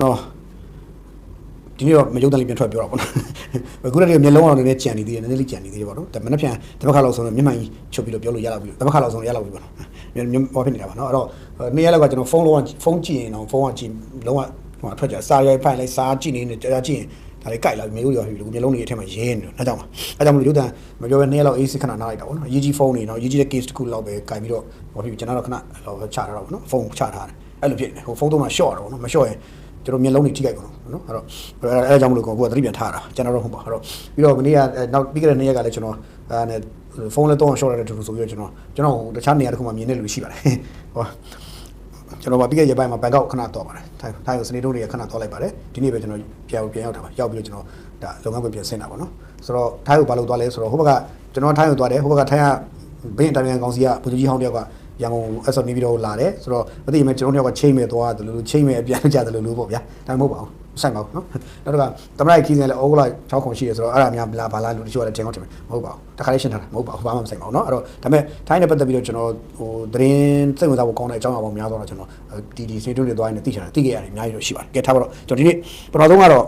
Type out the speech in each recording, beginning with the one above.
နော်ဒီနေ့တော့မရုပ်တံလေးပြန်ထွက်ပြောတာပေါ့နော်အခုတည်းကမျက်လုံးအောင်နေကြံနေသေးတယ်နည်းနည်းလေးကြံနေသေးတယ်ပေါ့နော်ဒါမနေ့ပြန်တစ်ပတ်ခါလောက်ဆိုတော့မျက်မှန်ကြီးချုပ်ပြီးတော့ပြောလို့ရလောက်ပြီတစ်ပတ်ခါလောက်ဆိုတော့ရလောက်ပြီပေါ့နော်ဟောဖြစ်နေတာပါနော်အဲ့တော့နေ့ရက်လောက်ကကျွန်တော်ဖုန်းကြည့်ရင်တော့ဖုန်းကကြည့်လုံးဝဟိုထွက်ကြစာရိုက်ဖိုင်လိုက်စာကြည့်နေကြာကြည့်ရင်ဒါလေးကြိုက်လာပြီမျိုးရောပြီမျက်လုံးတွေအထက်မှာရင်းနေတယ်ဒါကြောင့်မလို့ရုပ်တံမပြောဘဲနေ့ရက်လောက်အေးစစ်ခဏနားလိုက်တာပေါ့နော်ရေးကြီးဖုန်းနေနော်ရေးကြီးတဲ့ case တစ်ခုလောက်ပဲကြိုက်ပြီးတော့ဟောဖြစ်ကျွန်တော်တော့ခဏချထားတာပေါ့နော်ဖုန်းချထားတယ်အဲ့လိုဖြစ်နေဟိုဖုန်းသုံးမှာ short တော့နော်မ short ရင်ကျွန်တော်မျက်လုံးတွေထိခိုက်ကုန်နော်အဲ့တော့အဲကြောင့်မလို့ကိုကသတိပြန်ထားတာကျွန်တော်တော့ဟုတ်ပါအဲ့တော့ပြီးတော့မနေ့ကနောက်ပြီးခဲ့တဲ့နေ့ရက်ကလည်းကျွန်တော်ဖုန်းလည်းတော့ short ရတယ်တူတူဆိုပြီးတော့ကျွန်တော်တခြားနေရာတစ်ခုမှမြင်နေလို့ရှိပါတယ်ဟောကျွန်တော်ပြီးခဲ့တဲ့ရက်ပိုင်းမှာဘန်ကောက်ခဏတော့ပါတယ်ထိုင်းကိုစနေတုန်းတွေကခဏတော့လိုက်ပါတယ်ဒီနေ့ပဲကျွန်တော်ပြန်ရောက်တာပါရောက်ပြီးတော့ကျွန်တော်ဒါလုပ်ငန်းခွင်ပြန်ဆင်းတာပေါ့နော်ဆိုတော့ထိုင်းကိုဘာလို့သွားလဲဆိုတော့ဟိုဘက်ကကျွန်တော်ထိုင်းကိုသွားတယ်ဟိုဘက်ကထိုင်းကဘင်းတိုင်ငံကောင်စီကဗိုလ်ချုပ်ကြီးဟောင်းတယောက်ကရန်ကုန် SO နေပြီးတော့လာတယ်ဆိုတော့မသိရင်ကျွန်တော်တို့ကချိန်မဲ့သွားတယ်လို့ချိန်မဲ့အပြန်ကြတယ်လို့ပေါ့ဗျာဒါမှမဟုတ်ပါဘူးဆိုင်ပါဘူးနော်နောက်တော့တမလိုက်ခီးစင်လည်းဩဂုတ်လိုက်6ခုရှိတယ်ဆိုတော့အဲ့ဒါများဘာလားလူတချို့ကလည်းတင်အောင်တင်မယ်မဟုတ်ပါဘူးတခါလေးရှင်းထားတာမဟုတ်ပါဘူးဘာမှမဆိုင်ပါဘူးနော်အဲ့တော့ဒါပေမဲ့ထိုင်းနဲ့ပတ်သက်ပြီးတော့ကျွန်တော်ဟိုသတင်းစိတ်ဝင်စားဖို့ကောင်းတဲ့အကြောင်းအရာပေါင်းများတော့ကျွန်တော်ဒီစနေတုန်းတွေသွားရင်သိချင်တာသိခဲ့ရတယ်အများကြီးတော့ရှိပါတယ်ကဲထားပါတော့ကျွန်တော်ဒီနေ့ပထမဆုံးကတေ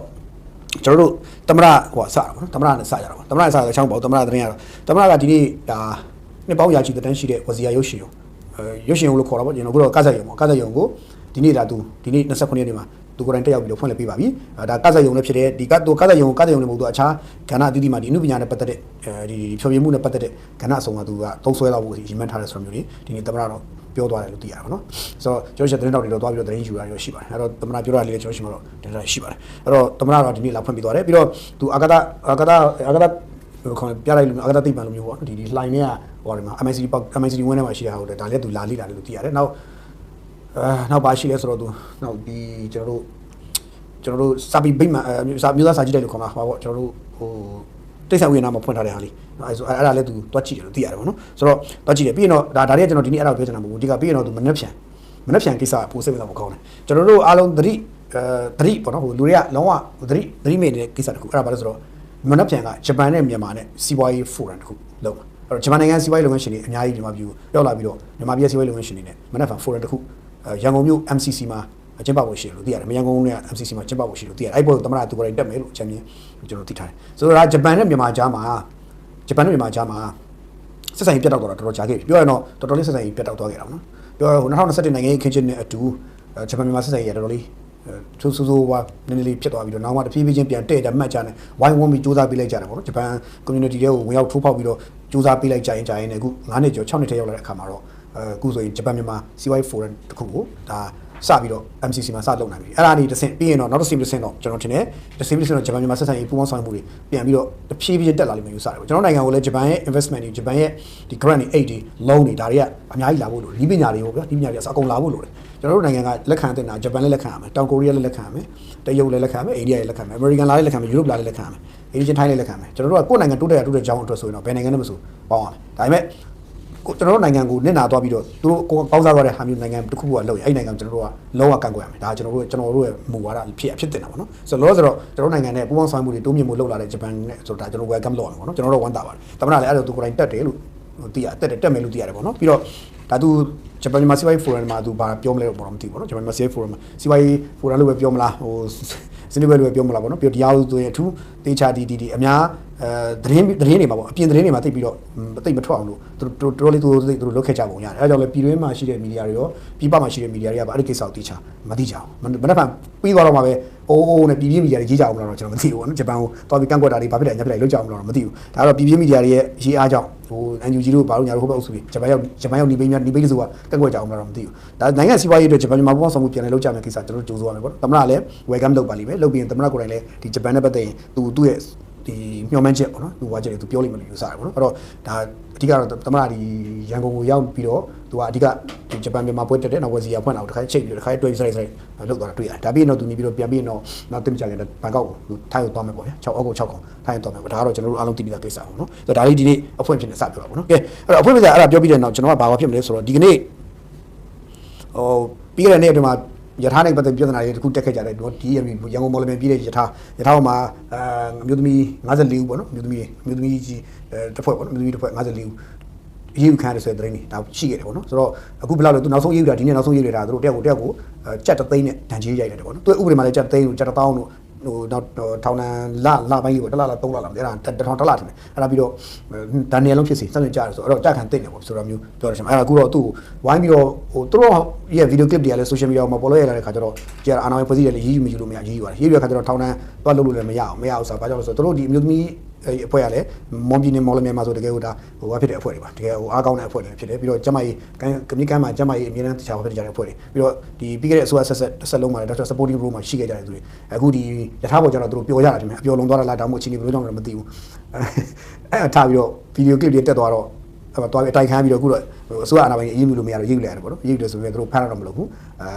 ာ့ကျွန်တော်တို့သမရဟိုစတာပေါ့နော်သမရနဲ့စကြတာပေါ့သမရနဲ့စတဲ့အကြောင်းပေါ့သမရသတင်းရတော့သမရကဒီနေ့ဒါနှစ်ပေါင်းရာချီတဲ့တန်းရှိတဲ့ဝစီယာရုပ်ရှင်ရုပ်ရှင်လို့ခေါ်တာပေါ့ကျွန်တော်တို့ကစက်ရုံပေါ့ကစက်ရုံကိုဒီနေ့ဒါဒီနေ့29ရက်နေ့မှာသူကိုယ်တိုင်တက်ရောက်ပြီးတော့ဖွင့်လှစ်ပေးပါပြီဒါကစက်ရုံလည်းဖြစ်တယ်ဒီကသူကစက်ရုံလည်းမဟုတ်သူအခြားကဏ္ဍအသီးသီးမှာဒီအမှုပညာနဲ့ပတ်သက်တဲ့ဒီဖြောပြမှုနဲ့ပတ်သက်တဲ့ကဏ္ဍအစုံကသူကသုံးဆွဲလောက်ဖို့ရည်မှန်းထားတဲ့ဆိုမျိုးတွေဒီနေ့သမရတော့ပြောသွားတယ်လို့သိရတာပေါ့နော်ဆိုတော့ကျွန်တော်သတင်းတောက်တွေတော့သွားပြီးတော့သတင်းယူရရရှိပါတယ်အဲ့တော့သမရပြောတာလေးလည်းကျွန်တော်ရှိမှာတော့တင်တာရှိပါတယ်အဲ့တော့သမရတော့ဒီနေ့လာဖွင့်ပေးသွားတယ်ပြီးတော့သူအာဂတခေါ်ပြလိုက်လို့အာဂတသိပ္ပံလိုမျိုးပေါ့ဒီလှိုင်းနဲ့ဟိုဒီမှာ MICD ဝင်းထဲမှာရှိတာဟုတ်တယ်ဒါလည်းသူလာလိတာလို့သိရတယ်နောက်ပါရှိလဲဆိုတော့သူနောက်ဒီကျွန်တော်တို့စာပေဗိမ္မာစာမျိုးသားစာကြည့်တယ်လို့ခေါ်မှာဟောပေါ့ကျွန်တော်တို့ဟိုတိတ်ဆောက်ဝင်နာမှာဖွင့်ထားတဲ့ဟာလေးအဲ့ဒါလည်းသူတွက်ကြည့်တယ်လို့သိရတယ်ပေါ့နော်ဆိုတော့တွက်ကြည့်တယ်ပြီးရင်တော့ဒါတွေကကျွန်တော်ဒီနေ့အဲ့ဒါကိုပြောချင်တာမဟုတ်ဘူးဒီကပြီးရင်တော့သူမနှက်ဖြန်ကိစ္စပို့စိတ်ဝင်စားဖို့ကောင်းတယ်ကျွန်တော်တို့အားလုံးသတိပေါ့နော်ဟိုလူတွေကလုံးဝသတိမေ့နေတဲ့ကိစ္စတခုအဲ့ဒါဘာလဲဆိုတော့မနှက်ဖြန်ကဂျပန်နဲ့မြန်မာနဲ့စီးပွားရေးဖိုရမ်တခုလုပ်မှာအဲ့တော့ဂျပန်နိုင်ငံစီးပွားရေးလုပ်ငန်းရှင်တွေအများကြီးမြန်မာပြည်ကိုရောက်လာပြီးတော့မြန်မာပြည်စီးပွားရေးလုပ်ငန်းရှင်တွေနဲ့မနှက်ဖြန်ဖိုရမ်တခုရန်ကုန်မြို့ MCC မှာကျင်းပဖို့ရှိတယ်လို့သိရတယ်မရန်ကုန်နဲ့ MCC မှာကျင်းပဖို့ရှိလို့သိရတယ်အဲ့ပေါ်သမရသူကိုယ်တိုင်တက်မယ်လို့အချက်မြင်ကျွန်တော်သိထားတယ်ဆိုတော့ဂျပန်နဲ့မြန်မာကြားမှာဆက်ဆံရေးပြတ်တောက်သွားတာတော်တော်ကြာခဲ့ပြီပြောရရင်တော့တော်တော်လေးဆက်ဆံရေးပြတ်တောက်သွားခဲ့တာပေါ့နော်ပြောရ2021နိုင်ငံရေးခင်းချင်းနဲ့အတူဂျပန်မြန်မာဆက်ဆံရေးတော်တော်လေးသူစူဝါနည်းနည်းလေးဖြစ်သွားပြီးတော့နောက်မှတဖြည်းဖြည်းချင်းပြန်တဲ့မှတ်ကြတယ်ဝိုင်းဝန်းပြီးစူးစမ်းပေးလိုက်ကြတယ်ပေါ့နော်ဂျပန် community တွေကိုဝင်ရောက်ထိုးဖောက်ပြီးတော့စူးစမ်းပေးလိုက်ကြရင်နဲ့အခု9နှစ်ကျော်6နှစ်ထဲရောက်လာတဲ့အခါမှာတော့အခုဆိုရင်ဂျပန်မြန်မာ CY Forum တခုကိုဒါစပြီးတော့ MCC မှာစလုပ်နိုင်ပြီအဲ့ဒါနေတစ်ဆင့်ပြီးရင်တော့နောက်တစ်ဆင့်တော့ကျွန်တော်ထင်တယ်တစ်ဆင့်တော့ဂျပန်မြန်မာဆက်ဆံရေးပူးပေါင်းဆောင်ရွက်မှုတွေပြန်ပြီးတော့တဖြည်းဖြည်းတက်လာလိမ့်မယ်ယူဆတယ်ပေါ့ကျွန်တော်နိုင်ငံကိုလည်းဂျပန်ရဲ့ investment တွေဂျပန်ရဲ့ဒီ grant တွေ aid တွေ loan တွေဒါတွေကအများကြီးလာဖို့လို့ဒီပညာတွေပေါ့ဗျာဒီပညာတွေအကုန်လာဖို့လို့ကျွန်တော်တို့နိုင်ငံကလက်ခံတဲ့နာဂျပန်လည်းလက်ခံရမယ်တောင်ကိုရီးယားလည်းလက်ခံရမယ်တရုတ်လည်းလက်ခံရမယ်အိန္ဒိယလည်းလက်ခံရမယ်အမေရိကန်လည်းလက်ခံရမယ်ယူရိုပလည်းလက်ခံရမယ်အိန္ဒိယထိုင်းလည်းလက်ခံရမယ်ကျွန်တော်တို့ကကိုယ့်နိုင်ငံတိုးတက်ကြောင်းအတွက်ဆိုရင်တော့ဘယ်နိုင်ငံနဲ့မဆိုပေါင်းရမယ်ဒါပေမဲ့ကျွန်တော်တို့နိုင်ငံကိုနစ်နာသွားပြီးတော့သူတို့ကောင်းစားသွားတဲ့ဟာမျိုးနိုင်ငံတစ်ခုခုကလောက်ရအဲ့နိုင်ငံကျွန်တော်တို့ကလုံးဝကန့်ကွက်ရမယ်ဒါကျွန်တော်တို့ရဲ့မူဝါဒဖြစ်တင်တာပေါ့နော်ဆိုတော့ကျွန်တော်တို့နိုင်ငံနဲ့ပူးပေါင်းဆောင်မှုတွေတိုးမြင့်မှုလုပ်လာတဲ့ဂျပန်နဲ့ဆိုတာကျွန်တော် welcome လုပ်ရမယ်ပေါ့နော်ကျွန်တော်တို့ဝမ်းသာပါတယ်တမနာလည်းအဲ့လိုသူကိုယ်တိုင်တက်တယ်လို့သိရတက်မယ်လို့သိရတယ်ပေါ့နော်ပြီးတော့ဒါသူဂျပန်မြန်မာစီးပွားရေးဖိုရမ်မှာသူဘာပြောမလဲတော့မသိဘူးပေါ့နော်ဂျပန်မြန်မာစီးပွားရေးဖိုရမ်စီးပွားရေးဖိုရမ်လို့ပဲပြောမလားဟိုစနေပဲလို့ပြောမလားပေါ့နော်ပြီးတော့တရားဥပဒေအထူးတေချာဒီအများသတင်းတွေမှာပေါ့အပြင်သတင်းတွေမှာတိတ်ပြီးတော့တိတ်မထွက်အောင်လို့တော်လေးသူတို့လုတ်ခဲ့ကြပုံရတယ်အဲဒါကြောင့်လည်းပြည်တွင်းမှာရှိတဲ့မီဒီယာတွေရောပြည်ပမှာရှိတဲ့မီဒီယာတွေကပါအဲ့ဒီကိစ္စကိုသိချာမသိကြအောင်မနေ့ကပြီးသွားတော့မှပဲအိုးနဲ့ပြည်ပြင်းမီဒီယာတွေရေးကြအောင်လို့တော့ကျွန်တော်မသိဘူးပေါ့နော်ဂျပန်ကိုသွားပြီးကန့်ကွက်တာတွေဘာဖြစ်လဲညဖြစ်လဲလုတ်ကြအောင်လို့တော့မသိဘူးဒါတော့ပြည်ပြင်းမီဒီယာတွေရဲ့ရေးအားကြောင့်ဟို NUG တို့ဘာလို့ညာတို့ဟိုဘက်အုပ်စုတွေဂျပန်ရောက်နေပေးဆိုတာကန့်ကွက်ကြအောင်လို့တော့မသိဘူးဒါနိုင်ငံစီးပွားရေးအတွက်ဂျပန်မြန်မာပူးပေါင်းဆောင်မှုပြန်လည်လုပ်ကြမယ်ကိစ္စကျွန်တော်တို့ကြိုးစားရမယ်ပေါ့သမ္မတလည်း welcome လုပ်ပါလိမ့်မယ်လုပ်ပြီးရင်သမ္မတကိုယ်တိုင်လည်းဒီဂျပန်နဲ့ပတ်သက်ရင်သူ့ရဲ့ဒီမျှော်မှန်းချက်ပေါ့နော်သူဝါချက်တွေသူပြောလိမ့်မယ်လို့ယူဆတယ်ပေါ့နော်အဲ့တော့ဒါအဓိကတော့သမ္မတဒီရန်ကုန်ကိုရောက်ပြီးတော့သူကအဓိကဒီဂျပန်မြန်မာပွဲတက်တဲ့နောက်ဝစီယာဖွင့်အောင်တစ်ခါချိတ်ပြီးတော့တစ်ခါတွဲဆိုင်လောက်သွားတာတွေ့ရတယ်ဒါပြီးရင်တော့သူနေပြီးတော့ပြန်ပြီးရင်တော့နောက်တင်ကြတယ်ဘန်ကောက်ကိုသူထိုင်းကိုသွားမယ်ပေါ့ဗျာ6အောက်ကို6ခုထိုင်းသွားမယ်ပေါ့ဒါကတော့ကျွန်တော်တို့အားလုံးသိပြီးသားကိစ္စပေါ့နော်ဆိုတော့ဒါလေးဒီနေ့အဖွင့်ဖြစ်နေစပြောတာပေါ့နော်ကဲအဲ့တော့အဖွင့်ဖြစ်တဲ့အဲ့ဒါပြောပြီးတဲ့နောက်ကျွန်တော်ကဘာဖြစ်မလဲဆိုတော့ဒီကနေ့ဟိုပြီးခဲ့တဲ့နေ့အတွင်းမှာယထာနဲ့ပတ်သက်ပြဿနာတွေတခုတက်ခဲ့ကြတယ်ဒီရန်ကုန်မော်လမြိုင်ပြည်တဲ့ယထာမှာအမျိုးသမီး54ဦးပေါ့နော်အမျိုးသမီးကြီးတစ်ဖွဲ့ပေါ့နော်အမျိုးသမီးတစ်ဖွဲ့54ဦး ရေးယူခံရတဲ့ဆိုတဲ့သတင်းတွေဒါရှိခဲ့တယ်ပေါ့နော်ဆိုတော့အခုဘယ်လောက်လဲသူနောက်ဆုံးရေးယူတာဒီနေ့နောက်ဆုံးရေးယူတာသူတို့တယောက်ကိုကြက်တသိန်းနဲ့ဒဏ်ကြေးရိုက်လိုက်တယ်ပေါ့နော်သူဥပဒေမှာလည်းကြက်သိန်းကိုကြက်1000တို့ဟိုတော့ထောင်တန်းလပိုင်းကြီးပေါ့တစ်လ3လလောက်အဲ့ဒါ1000လထင်တယ်အဲ့ဒါပြီးတော့ဒန်နီယယ်လုံးဖြစ်စီစက်စင်ကြားတယ်ဆိုတော့အဲ့တော့ကြက်ခံသိနေပေါ့ဆိုတော့မျိုးပြောတယ်ရှင်အဲ့ဒါအခုတော့သူ့ဝိုင်းပြီးတော့ဟိုသူတို့ရဲ့ဗီဒီယိုကလစ်တွေကလည်း social media မှာပေါ်လို့ရလာတဲ့ခါကျတော့ကြည့်ရအာနာဝယ်ဖွဲ့စည်းတယ်လေရေးယူမယူလို့မရရေးယူရတယ်ရေးယူရခါကျတော့ထောင်တန်းသွားလုပ်လို့လည်းမရအောင်ဆိုတော့ဘာကြောင့်လဲဆိုတော့သူတို့ဒီအမျိုးသမီးအဖွဲ့ကလည်းမွန်ပြည်နယ်မော်လမြိုင်မှာဆိုတကယ်ဟိုဒါဟိုဘာဖြစ်တဲ့အဖွဲ့တွေပါတကယ်ဟိုအားကောင်းတဲ့အဖွဲ့တွေဖြစ်တယ်ပြီးတော့ကျမကြီးကမြကမ်းမှာကျမကြီးအမြဲတမ်းတခြားဘာဖြစ်ကြတဲ့အဖွဲ့တွေပြီးတော့ဒီပြီးခဲ့တဲ့အစိုးရဆက်လုံးမှာလည်း Dr. Supporting Role မှာရှိခဲ့ကြတဲ့သူတွေအခုဒီယထာပေါ်ကျတော့သူတို့ပျော်ကြတာတင်မယ်အပျော်လုံးသွားတာလားဒါမှမဟုတ်အချင်းတွေဘယ်လိုကြောင့်လဲမသိဘူးအဲ့ထားပြီးတော့ဗီဒီယိုကလစ်တွေတက်သွားတော့အဲ့တော့အတိုက်ခန်းပြီးတော့အခုတော့အစိုးရအာဏာပိုင်ရေးယူလို့မရတော့ရေးယူလိုက်ရတယ်ပေါ့နော်ရေးယူတယ်ဆိုပြီးတော့သူတို့ဖမ်းတော့မလုပ်ဘူ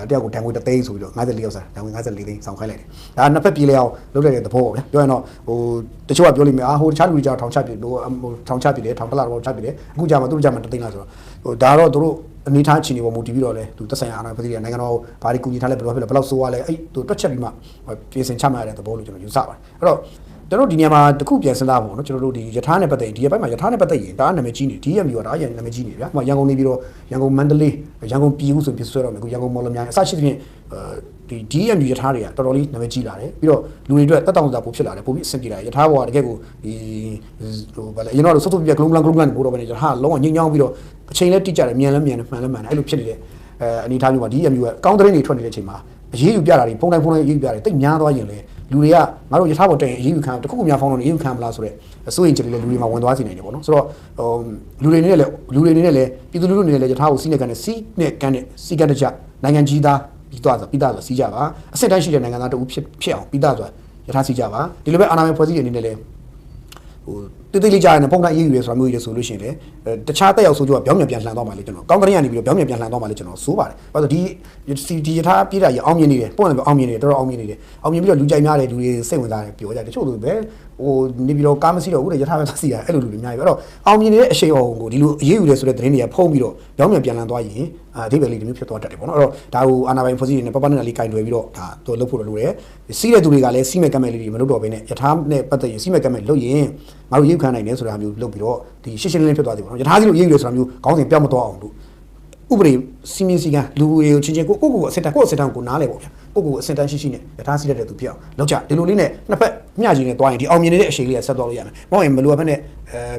းတယောက်ကိုတန်ငွေ3သိန်းဆိုပြီးတော့54ယောက်စားတန်ငွေ54သိန်းဆောင်ခိုင်းလိုက်တယ်ဒါနှစ်ဖက်ပြေးလဲအောင်လုပ်လိုက်တဲ့သဘောပေါ့ဗျာပြောရင်တော့ဟိုတချို့ကပြောလိမ့်မယ်ဟိုတခြားလူတွေကြောက်ထောင်ချပြဟိုထောင်ချပြတယ်ထောင်တစ်လတော့ချပြတယ်အခုကြာမှသူတို့ကြာမှ3သိန်းလားဆိုတော့ဟိုဒါတော့သူတို့အနေထားချီနေပေါ်မူတည်ပြီးတော့လဲသူသက်ဆိုင်ရာအာဏာပိုင်တွေနိုင်ငံတော်ဘာတွေကူညီထားလဲဘယ်လိုဖြစ်လဲဘယ်လောက်ဆိုးရလဲအဲ့သူတွက်ချက်ပြီးမှပြင်ဆင်ချမှရတဲ့သဘောလို့ကျွန်တော်ယူဆပါတယ်အဲ့တော့ကျွန်တော်ဒီနေရာမှာတခုပြန်စဉ်းစားဖို့နော်ကျွန်တော်တို့ဒီယထာနဲ့ပတ်သက်ဒီဘက်မှာယထာနဲ့ပတ်သက်ရင်ဒါနာမည်ကြီးနေ DMU ကဒါရနာမည်ကြီးနေဗျာဟိုရန်ကုန်နေပြီးတော့ရန်ကုန်မန္တလေးရန်ကုန်ပြည်ဦးဆိုပြီးဆွဲတော့မယ်အခုရန်ကုန်မော်လမြိုင်အစရှိသဖြင့်ဒီ DMU ယထာတွေကတော်တော်လေးနာမည်ကြီးလာတယ်ပြီးတော့လူတွေအတွက်တက်တောင်စာပို့ဖြစ်လာတယ်ပို့ပြီးအဆင်ပြေလာတယ်ယထာဘောကတကယ်ကိုဒီဟိုဗာလေအရင်တော့ဆုပ်ဆုပ်ပြက်ကလုံးလန်ပို့တော့ပဲယထာလုံးဝညင်ညောင်းပြီးတော့အချိန်လည်းတိကျတယ်မြန်လည်းမြန်တယ်မှန်လည်းမှန်တယ်အဲ့လိုဖြစ်နေတဲ့အနေထားမျိုးမှာ DMU ကကောင်းတဲ့နေထွက်နေတဲ့အချိန်မှာအရေးယူပြတာတွေဖုန်းတိုင်းအရေးယူပြတယ်တိတ်များသွားရင်လေလူတွေကငါတို့ယထာပေါ်တက်ရင်အရေးယူခံတခုခုများဖောင်းလို့အရေးယူခံမလားဆိုတော့အစိုးရကြလေလူတွေမှာဝင်သွားစီနိုင်တယ်ပေါ့နော်ဆိုတော့လူတွေနေနဲ့လည်းပြည်သူလူထုနေနဲ့လည်းယထာကိုစီးနေကန်နဲ့စီးကန်တကြနိုင်ငံကြီးသားပြီးသွားဆိုစီးကြပါအစစ်တမ်းရှိတဲ့နိုင်ငံသားတဦးဖြစ်အောင်ပြီးသားဆိုယထာစီးကြပါဒီလိုပဲအာဏာပိုင်ဖွဲ့စည်းရနေနဲ့လည်းဟိုတိတ်လေးကြားနေပုံတိုင်းရေးယူရဲဆိုတာမျိုးကြီးဆိုလို့ရှိရင်လေတခြားတက်ရောက်ဆိုကြပြောင်းပြန်လှန်သွားမှလေကျွန်တော်ကောင်းကရင်ကနေပြီးတော့ပြောင်းပြန်လှန်သွားမှလေကျွန်တော်စိုးပါတယ်ဘာလို့ဒီယထာပြေးတာကြီးအောင်မြင်နေတယ်ပုံလည်းအောင်မြင်နေတယ်တော်တော်အောင်မြင်နေတယ်အောင်မြင်ပြီးတော့လူကြိုက်များတယ်လူတွေစိတ်ဝင်စားတယ်ပြောကြတယ်တချို့ဆိုပဲဟိုနေပြီးတော့ကားမရှိတော့ဘူးတဲ့ယထာပဲသွားစီရတယ်အဲ့လိုလူတွေအများကြီးပဲအဲ့တော့အောင်မြင်နေတဲ့အရှိန်အဟုန်ကိုဒီလိုအရေးယူရဲဆိုတဲ့သတင်းတွေကဖုံးပြီးတော့ပြောင်းပြန်လှန်သွားရင်အဓိပ္ပာယ်လေးတစ်မျိုးဖြစ်သွားတတ်တယ်ပေါ့နော်အဲ့တော့ဒါကိုအာဏာပိုင်ဖွဲ့စည်းနေပပနဲ့လေးကင်တွယ်ပြီးတော့ဒါသူလုပ်ဖို့လိုတယ်စီးတဲ့သူတွေကလည်းစီးမဲ့ကမ်းမဲ့လေးတွေမလုပ်တော့ဘဲနဲ့ယထာနဲ့ပတ်သက်ရင်စီးမဲ့ကမ်းမဲ့လုပ်ရင်ငါတို့ရေးခံနိုင်တယ်ဆိုတာမျိုးလုပ်ပြီးတော့ဒီရှင်းရှင်းလင်းလင်းဖြစ်သွားတယ်ပေါ့နော်ယထာစီလိုရေးယူရဲဆိုတာမျိုးခေါင်းစဉ်ပြောင်းမသွားအောင်လို့ဥပဒေစီမင်းစီကလူတွေကိုချင်းချင်းကိုအစင်တန်းကိုနားလဲပေါ့ဗျာကိုအစင်တန်းရှိနဲ့ယထာစီတဲ့သူဖြစ်အောင်လောက်ကြဒီလိုလေးနဲ့နှစ်ဖက်မျှကြီးနဲ့တွားရင်ဒီအောင်မြင်နေတဲ့အရှိန်လေးကဆက်သွားလို့ရမယ်မဟုတ်ရင်မလိုအပ်ဖက်နဲ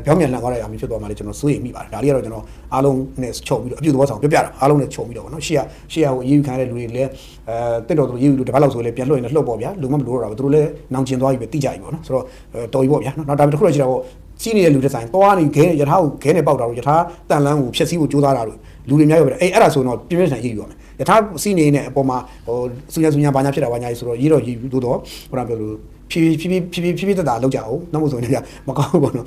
့ပြောင်းပြန်လှန်သွားတဲ့အမျိုးဖြစ်သွားမှလည်းကျွန်တော်စိုးရိမ်မိပါတယ်ဒါလေးကတော့ကျွန်တော်အားလုံးနဲ့ချုပ်ပြီးတော့အပြုသဘောဆောင်ပြပြတာအားလုံးနဲ့ချုပ်ပြီးတော့ဗောနော်ရှေ့ဟိုရေးယူခံရတဲ့လူတွေလည်းတက်တော်သူရေးယူလို့တပတ်လောက်ဆိုလည်းပြန်လွှတ်ရင်လှုပ်ပေါ့ဗျာလူမလို့တော့ဘူးသူတို့လည်းနောင်ကျင်သွားပြီပဲတိကြပြီဗောနော်ဆိုတော့တော်ပြီပေါ့ဗျာနော်ဒါပေမဲ့တစ်ခုတော့ရှိတာဗောစီးနေတဲ့လူတွေဆိုင်သွားနေခဲယထာကိုခဲနဲ့ပေါက်တာလို့ယထာတန်လန်းကိုဖျက်ဆီးဖို့ကြိုးစားတာလို့လူတွေများရောပဲအဲ့ဒါဆိုတော့ပြင်းပြင်းထန်ရေးယူရမယ်ယထာစီးနေတဲ့အပေါ်မှာဟိုစူညာဘာညာဖြစ်တာဘာညာကြီးဆိုတော့ရေးတော့ရေးပြီးတော့ဟိုပြောလို့ဖြည်းတက်တာလောက်ကြအောင်နောက်မှဆိုရင်မကောင်းဘူးပေါ့နော်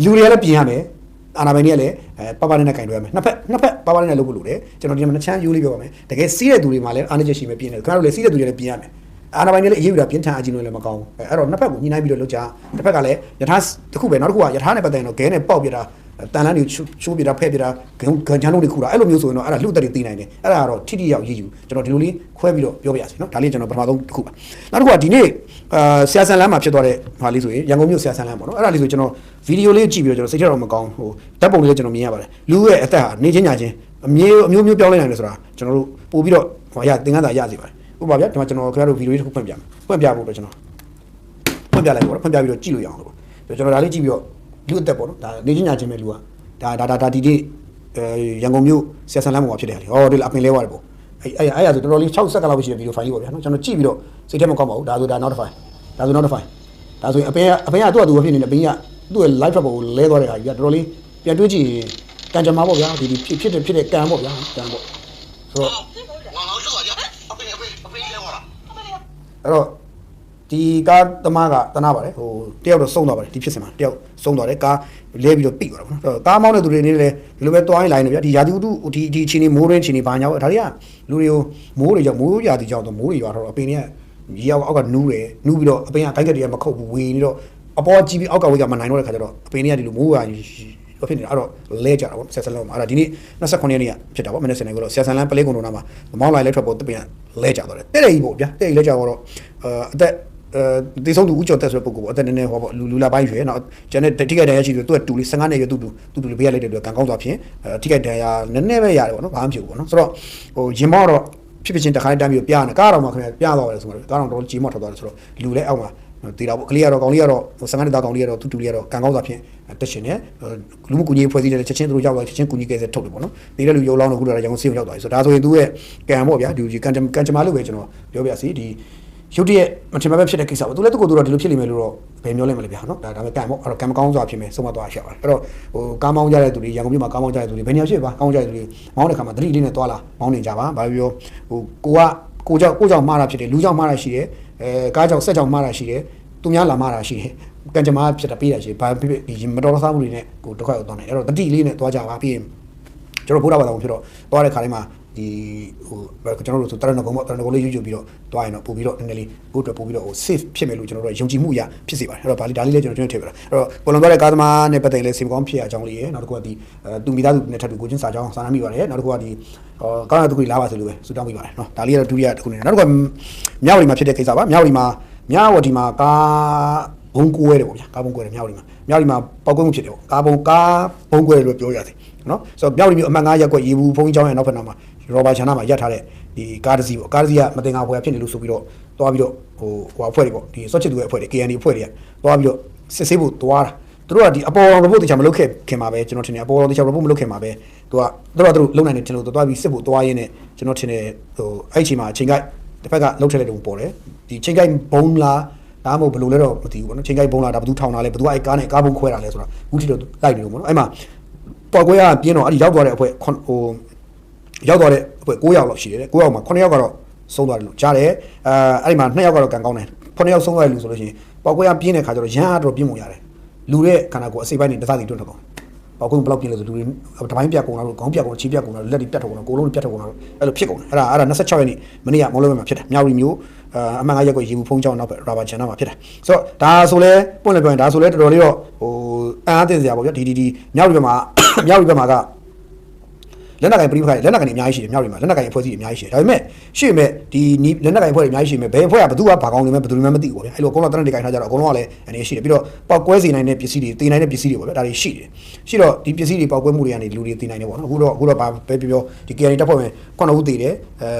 လူတွေကလည်းပြင်ရမယ်အာနာပိုင်တွေကလည်းပပနဲ့ကင်တွဲရမယ်နှစ်ဖက်ပပနဲ့လုပ်ဖို့လိုတယ်ကျွန်တော်ဒီမှာနှစ်ချမ်းယူလေးပြောပါမယ်တကယ်စီးတဲ့သူတွေမှာလည်းအားနည်းချက်ရှိမယ်ပြင်တယ်ခင်ဗျားတို့လည်းစီးတဲ့သူတွေလည်းပြင်ရမယ်အာနာပိုင်တွေလည်းအရေးယူတာပြင်ထန်အကြီးလို့လည်းမကောင်းဘူးအဲ့တော့နှစ်ဖက်ကိုညှိနှိုင်းပြီးတော့လုပ်ကြတစ်ဖက်ကလည်းယထာတစ်ခုပဲနောက်တစ်ခုကယထာနဲ့ပတ်သက်ရင်တော့ခဲနဲ့ပေါက်ပြတာတန်လန်းတွေချိုးပြတာဖဲ့ပြတာဂန်ချမ်းလုံးတွေခူတာအဲ့လိုမျိုးဆိုရင်တော့အဲ့ဒါလှုပ်သက်တွေသိနိုင်တယ်အဲ့ဒါကတော့ထိထိရောက်ရေးယူကျွန်တော်ဒီလိုလေးခွဲပြီးတော့ပြောပြရစီနော်ဒါလေးကျွန်တော်ပထမဆုံးတစ်ခုပါနောက်တစ်ခုကဒီနေ့ဆရာဆန်လန်းမှာဖြစ်သွားတဲ့ဟာလေးဆိုရင်ရန်ကုန်မြို့ဆရာဆန်လန်းပေါ့နော်အဲ့ဒါလေးဆိုကျွန်တော်ဗီဒီယိုလေးကြည့်ပြီးတော့ကျွန်တော်စိတ်ထဲတော့မကောင်းဟိုဓာတ်ပုံလေးလည်းကျွန်တော်မြင်ရပါတယ်လူရဲ့အသက်ဟာနေချင်းညာချင်းအမျိုးပြောင်းလဲနိုင်တယ်ဆိုတာကျွန်တော်တို့ပို့ပြီးတော့ဟိုရသင်္ကန်းစာရစီပါတယ်ဥပမာဗျာဒီမှာကျွန်တော်ခင်ဗျားတို့ဗီဒီယိုလေးတစ်ခုဖွင့်ပြဖို့တော့ကျွန်တော်ဖွင့်ပြလိုက်ပေါ့နော်ဖွင့်ပြပြီးတော့ကြည့်လို့ရအောင်လို့ပေါ့ကျွန်တော်ဒါလေးကြည့်ပြီးတော့လူအသက်ပေါ့နော်ဒါနေချင်းညာချင်းပဲလူကဒါဒီနေ့ရန်ကုန်မြို့ဆရာဆန်လမ်းပေါ်မှာဖြစ်တယ်လေဟောဒီအပင်လဲသွားတယ်ပေါ့အဲ့ရဆိုတော်တော်လေး60စက္ကန့်လောက်ရှိတဲ့ဗီဒီယိုဖိုင်လေးပေါ့ဗျာနော်ကျွန်တော်ကြည့်ပြီးတော့စိတ်ထဲမကောင်းပါဘူးဒါဆိုနောက်တစ်ဖိုင်ဒါဆိုရင်အပင်ကသူ့အတူဖြစ်နေတယ်အပင်ကသူ့ရဲ့ live ပေါ်ကိုလဲသွားတဲ့ဟာကြီးကတော်တော်လေးပြန်တွေးကြည့်ကံကြမ္မာပေါ့ဗျာဒီဖြစ်တဲ့ကံပေါ့ဗျာကံပေါ့ဆိုတော့အဲ့တော့ဒီကားသမားကတနာပါတယ်ဟိုတယောက်တော့စုံသွားပါတယ်ဒီဖြစ်စင်မှာတယောက်စုံသွားတယ်ကားလဲပြီးတော့ပိသွားတာပေါ့နော်ကားမောင်းတဲ့သူတွေနေလည်းဒီလိုပဲတွိုင်းလိုင်းနေဗျာဒီရာသီဥတုဒီအချိန်နေမိုးရင်းချိန်နေဘာညာပေါ့ဒါတွေကလူတွေကိုမိုးတွေကြောင့်မိုးရာသီကြောင့်တော့မိုးတွေရွာတော့အပင်တွေကရေအောက်ကနူးတယ်နူးပြီးတော့အပင်ကဘိုက်ကတည်းကမခုတ်ဘူးဝေနေတော့အပေါ်ကြီးပြီးအောက်ကဝေးကမနိုင်တော့တဲ့ခါကျတော့အပင်တွေကဒီလိုမိုးရာဖြစ်နေတာအဲ့တော့လဲကြတာပေါ့ဆယ်ဆလန်းမှာအဲ့ဒါဒီနေ့29ရက်နေ့ကဖြစ်တာပေါ့မနေ့စနေကတော့ဆယ်ဆလန်းပလေးကုံတော်နာမှာမောင်းလိုက်လက်ထွက်ပေါ်တပင်လဲကြတော့တယ်တဲ့ကြီးပေါ့ဗျာတဲ့ကြီးလဲကြတော့အသက် တေဆုံးသူဦးကျော်တက်ဆိုတဲ့ပုဂ္ဂိုလ်ပေါ့အသက်နည်းနည်းဟောပေါ့လူလာပိုင်းရွယ်နော်ကျန်တဲ့ထိခိုက်တရားရှိသူကတူလေး15နှစ်ရွယ်တူလေးပေးရလိုက်တဲ့အတွက်ကံကောင်းစွာဖြင့်ထိခိုက်တရားနည်းနည်းပဲရတယ်ပေါ့နော်ဘာမှမဖြစ်ဘူးပေါ့နော်ဆိုတော့ဟိုရင်မောတော့ဖြစ်ဖြစ်ချင်းတစ်ခါတည်းတမ်းပြီးပြနေကားတော်မှာခင်ဗျပြသွားတယ်ဆိုတော့ကားတော်တော်ကြီးမော့ထွက်သွားတယ်ဆိုတော့လူလည်းအောက်မှာတည်တာပေါ့ကလေးကတော့ကောင်လေးကတော့15နှစ်သားကောင်လေးကတော့တူလေးကတော့ကံကောင်းစွာဖြင့်တက်ရှင်တယ်လူမှုကူညီရေးဖွဲ့စည်းတဲ့ချက်ချင်းသူတို့ရောက်သွားချက်ချင်းကူညီကဲဆက်ထုတ်တယ်ပေါ့နော်တည်တဲ့လူရုံလောင်းတော့ခုတော့ရန်ကုန်စီရောက်သွားပြီဆိုတော့ဒါဆိုရင်သူရဲ့ကံပေါ့ဗျာဒီကံကြမ္မာလို့ပဲကျွန်တော်ပြောပြစီဒီရုပ်တရက်မထင်မှပဲဖြစ်တဲ့ကိစ္စပေါ့သူလည်းသူ့ကိုယ်သူတော့ဒီလိုဖြစ်လိမ့်မယ်လို့တော့ဘယ်မျောလဲမလဲဗျာနော်ဒါပဲကံပေါ့အဲ့တော့ကံမကောင်းစွာဖြစ်မယ်ဆုံးမသွားရပါတယ်အဲ့တော့ဟိုကားမောင်းကြတဲ့သူတွေရန်ကုန်မြို့မှာကားမောင်းကြတဲ့သူတွေဘယ်နေရာဖြစ်ပါကားမောင်းကြတဲ့သူတွေမောင်းတဲ့ခါမှာသတိလေးနဲ့သွားလာမောင်းနေကြပါဘာပြောဟိုကိုကြောင့်မှားတာဖြစ်တယ်လူကြောင့်မှားတာရှိတယ်ကားကြောင့်ဆက်ကြောင့်မှားတာရှိတယ်သူများလာမှားတာရှိတယ်ကံကြမ္မာဖြစ်တာပေးတာရှိဘာဖြစ်ဒီမတော်တဆမှုတွေနဲ့ကိုဒုက္ခရောက်သွားတယ်အဲ့တော့တတိလေးနဲ့သွားကြပါပြီးရင်ကျွန်တော်ဘုရားဘာသာဝင်ဖြစ်တော့သွားတဲ့ခါလေးမှာဒီဟိုကျွန်တော်တို့ဆိုတရဏဂုံပေါ့တရဏဂုံလေးရွတ်ပြီးတော့တွားရင်တော့ပို့ပြီးတော့နည်းနည်းလေးကိုယ့်အတွက်ပို့ပြီးတော့ဟို safe ဖြစ်မယ်လို့ကျွန်တော်တို့ယုံကြည်မှုအရာဖြစ်စေပါတယ်အဲ့တော့ဒါလေးလည်းကျွန်တော်ထည့်ပြတာအဲ့တော့ပေါ်လွန်သွားတဲ့ကားသမားနဲ့ပတ်သက်လဲစေကောင်းဖြစ်အကြောင်းလေးရယ်နောက်တစ်ခုကဒီသူမိသားစုနဲ့ထပ်တူကိုချင်းစာကြောင်းစာနာမိပါတယ်နောက်တစ်ခုကဒီကောင်းတဲ့သူတွေလာပါစေလို့ပဲဆုတောင်းမိပါတယ်နော်ဒါလေးကတော့ဒုတိယတစ်ခုနေနောက်တစ်ခုကမြောက်ဝတီမှာဖြစ်တဲ့ကိစ္စပါမြောက်ဝတီမှာကားဘုံကွဲတယ်ပေါ့ဗျာကားဘုံကွဲတယ်မြောက်ဝတီမှာပောက်ကွဲမှုဖြစ်တယ်ပေါ့ကားဘုံကွဲတယ်လို့ပြောရတယ်နော်ဆိုတော့မြောက်ဝတီမြို့အမှတ်9ရပ်ကွက်ရေဘူးဘုံကျောင်းရဲ့နောက်ဖက်နားမှာရောဘာချန်နာမှာရပ်ထားတဲ့ဒီကားတစ်စီးပေါ့ကားတစ်စီးကမတင်ငါဖွဲ့ဖြစ်နေလို့ဆိုပြီးတော့သွားပြီးတော့ဟိုအဖွဲ့တွေပေါ့ဒီစောချစ်သူရဲ့အဖွဲ့တွေ KND အဖွဲ့တွေကသွားပြီးတော့စစ်ဆေးဖို့သွားတာသူတို့ကဒီအပေါ်တော် report တခြားမလုပ်ခင်မှာပဲကျွန်တော်ထင်တယ်အပေါ်တော်တခြား report မလုပ်ခင်မှာပဲသူတို့လုံနိုင်တယ်ထင်လို့သွားပြီးစစ်ဖို့သွားရင်းနဲ့ကျွန်တော်ထင်တယ်ဟိုအဲ့ချိန်မှာချိန်ကိုက်တစ်ဖက်ကလှုပ်ထက်လိုက်တော့ပေါ်တယ်ဒီချိန်ကိုက်ဘုံလားဒါမှမဟုတ်ဘယ်လိုလဲတော့မသိဘူးပေါ့နော်ချိန်ကိုက်ဘုံလားဒါဘယ်သူထောင်တာလဲဘယ်သူကအဲ့ကားနဲ့ကားဘုံခွဲတာလဲဆိုတာအခုထိတော့လိုက်နေလို့ပေါ့နော်အဲ့မှာပေါ်ကွဲကပြင်းတော့အဲ့ဒီရောက်သွားတဲ့အဖွဲ့ဟိုရောက်သွားတဲ့အဖွဲ့9ယောက်လောက်ရှိတယ်9ယောက်မှာ9ယောက်ကတော့ဆုံးသွားတယ်လို့ကြားတယ်အဲ့ဒီမှာ2ယောက်ကတော့ကံကောင်းတယ်9ယောက်ဆုံးသွားတယ်လို့ဆိုလို့ရှိရင်ပေါ်ကွဲကပြင်းတဲ့ခါကျတော့ရန်အားတော့ပြင်းမှုရတယ်လူတဲ့ခန္ဓာကိုယ်အစိပ်ပိုင်းတွေတစ်စစီတွန်းထုတ်ကုန်ပေါ်ကွဲဘလောက်ပြင်းလဲဆိုလူတွေတပိုင်းပြကုန်လာလို့ခေါင်းပြကုန်ချီးပြကုန်လာလို့လက်တွေပြတ်ထုတ်ကုန်လာကိုလုံးပြတ်ထုတ်ကုန်လာလို့အဲ့လိုဖြစ်ကုန်တယ်အဲ့ဒါ26ရက်နေ့မနေ့ကမော်လုံးမှာဖြစ်တယ်မြောက်ရီမျိုးအမှန်9ရက်ကိုရေဘူးဖုံးချောင်းနောက်ပဲရာဘာချန်နာမှာဖြစ်တယ်ဆိုတော့ဒါဆိုလဲပွင့်လဲပြောရင်ဒါဆိုလဲတော်တော်လေးတော့ဟိုအံ့အားသင့်စရာပေါ့ဗျာဒီမြောက်ရီဘက်မှာကလက်နက်ကင်ပြိပခိုင်လက်နက်ကင်အများကြီးရှိတယ်မြောက်ရီမှာလက်နက်ကင်အဖွဲ့အစည်းအများကြီးရှိတယ်ဒါပေမဲ့ရှိမဲ့ဒီလက်နက်ကင်အဖွဲ့တွေအများကြီးရှိမဲ့ဘယ်အဖွဲ့ကဘယ်သူကဘာကောင်းနေမဲ့ဘယ်သူမှမသိဘူးပေါ့ဗျာအဲ့လိုအကုန်လုံးတနက်တကင်ထားကြတော့အကုန်လုံးကလည်းအနေရှိတယ်ပြီးတော့ပောက်ကွဲစေနိုင်တဲ့ပစ္စည်းတွေတင်နိုင်တဲ့ပစ္စည်းတွေပေါ့ဗျာဒါတွေရှိတယ်ရှိတော့ဒီပစ္စည်းတွေပောက်ကွဲမှုတွေကနေလူတွေတင်နိုင်တယ်ပေါ့နော်အခုတော့ဘာပဲပြောဒီ KND တပ်ဖွဲ့ဝင်9ဦးတည်တယ်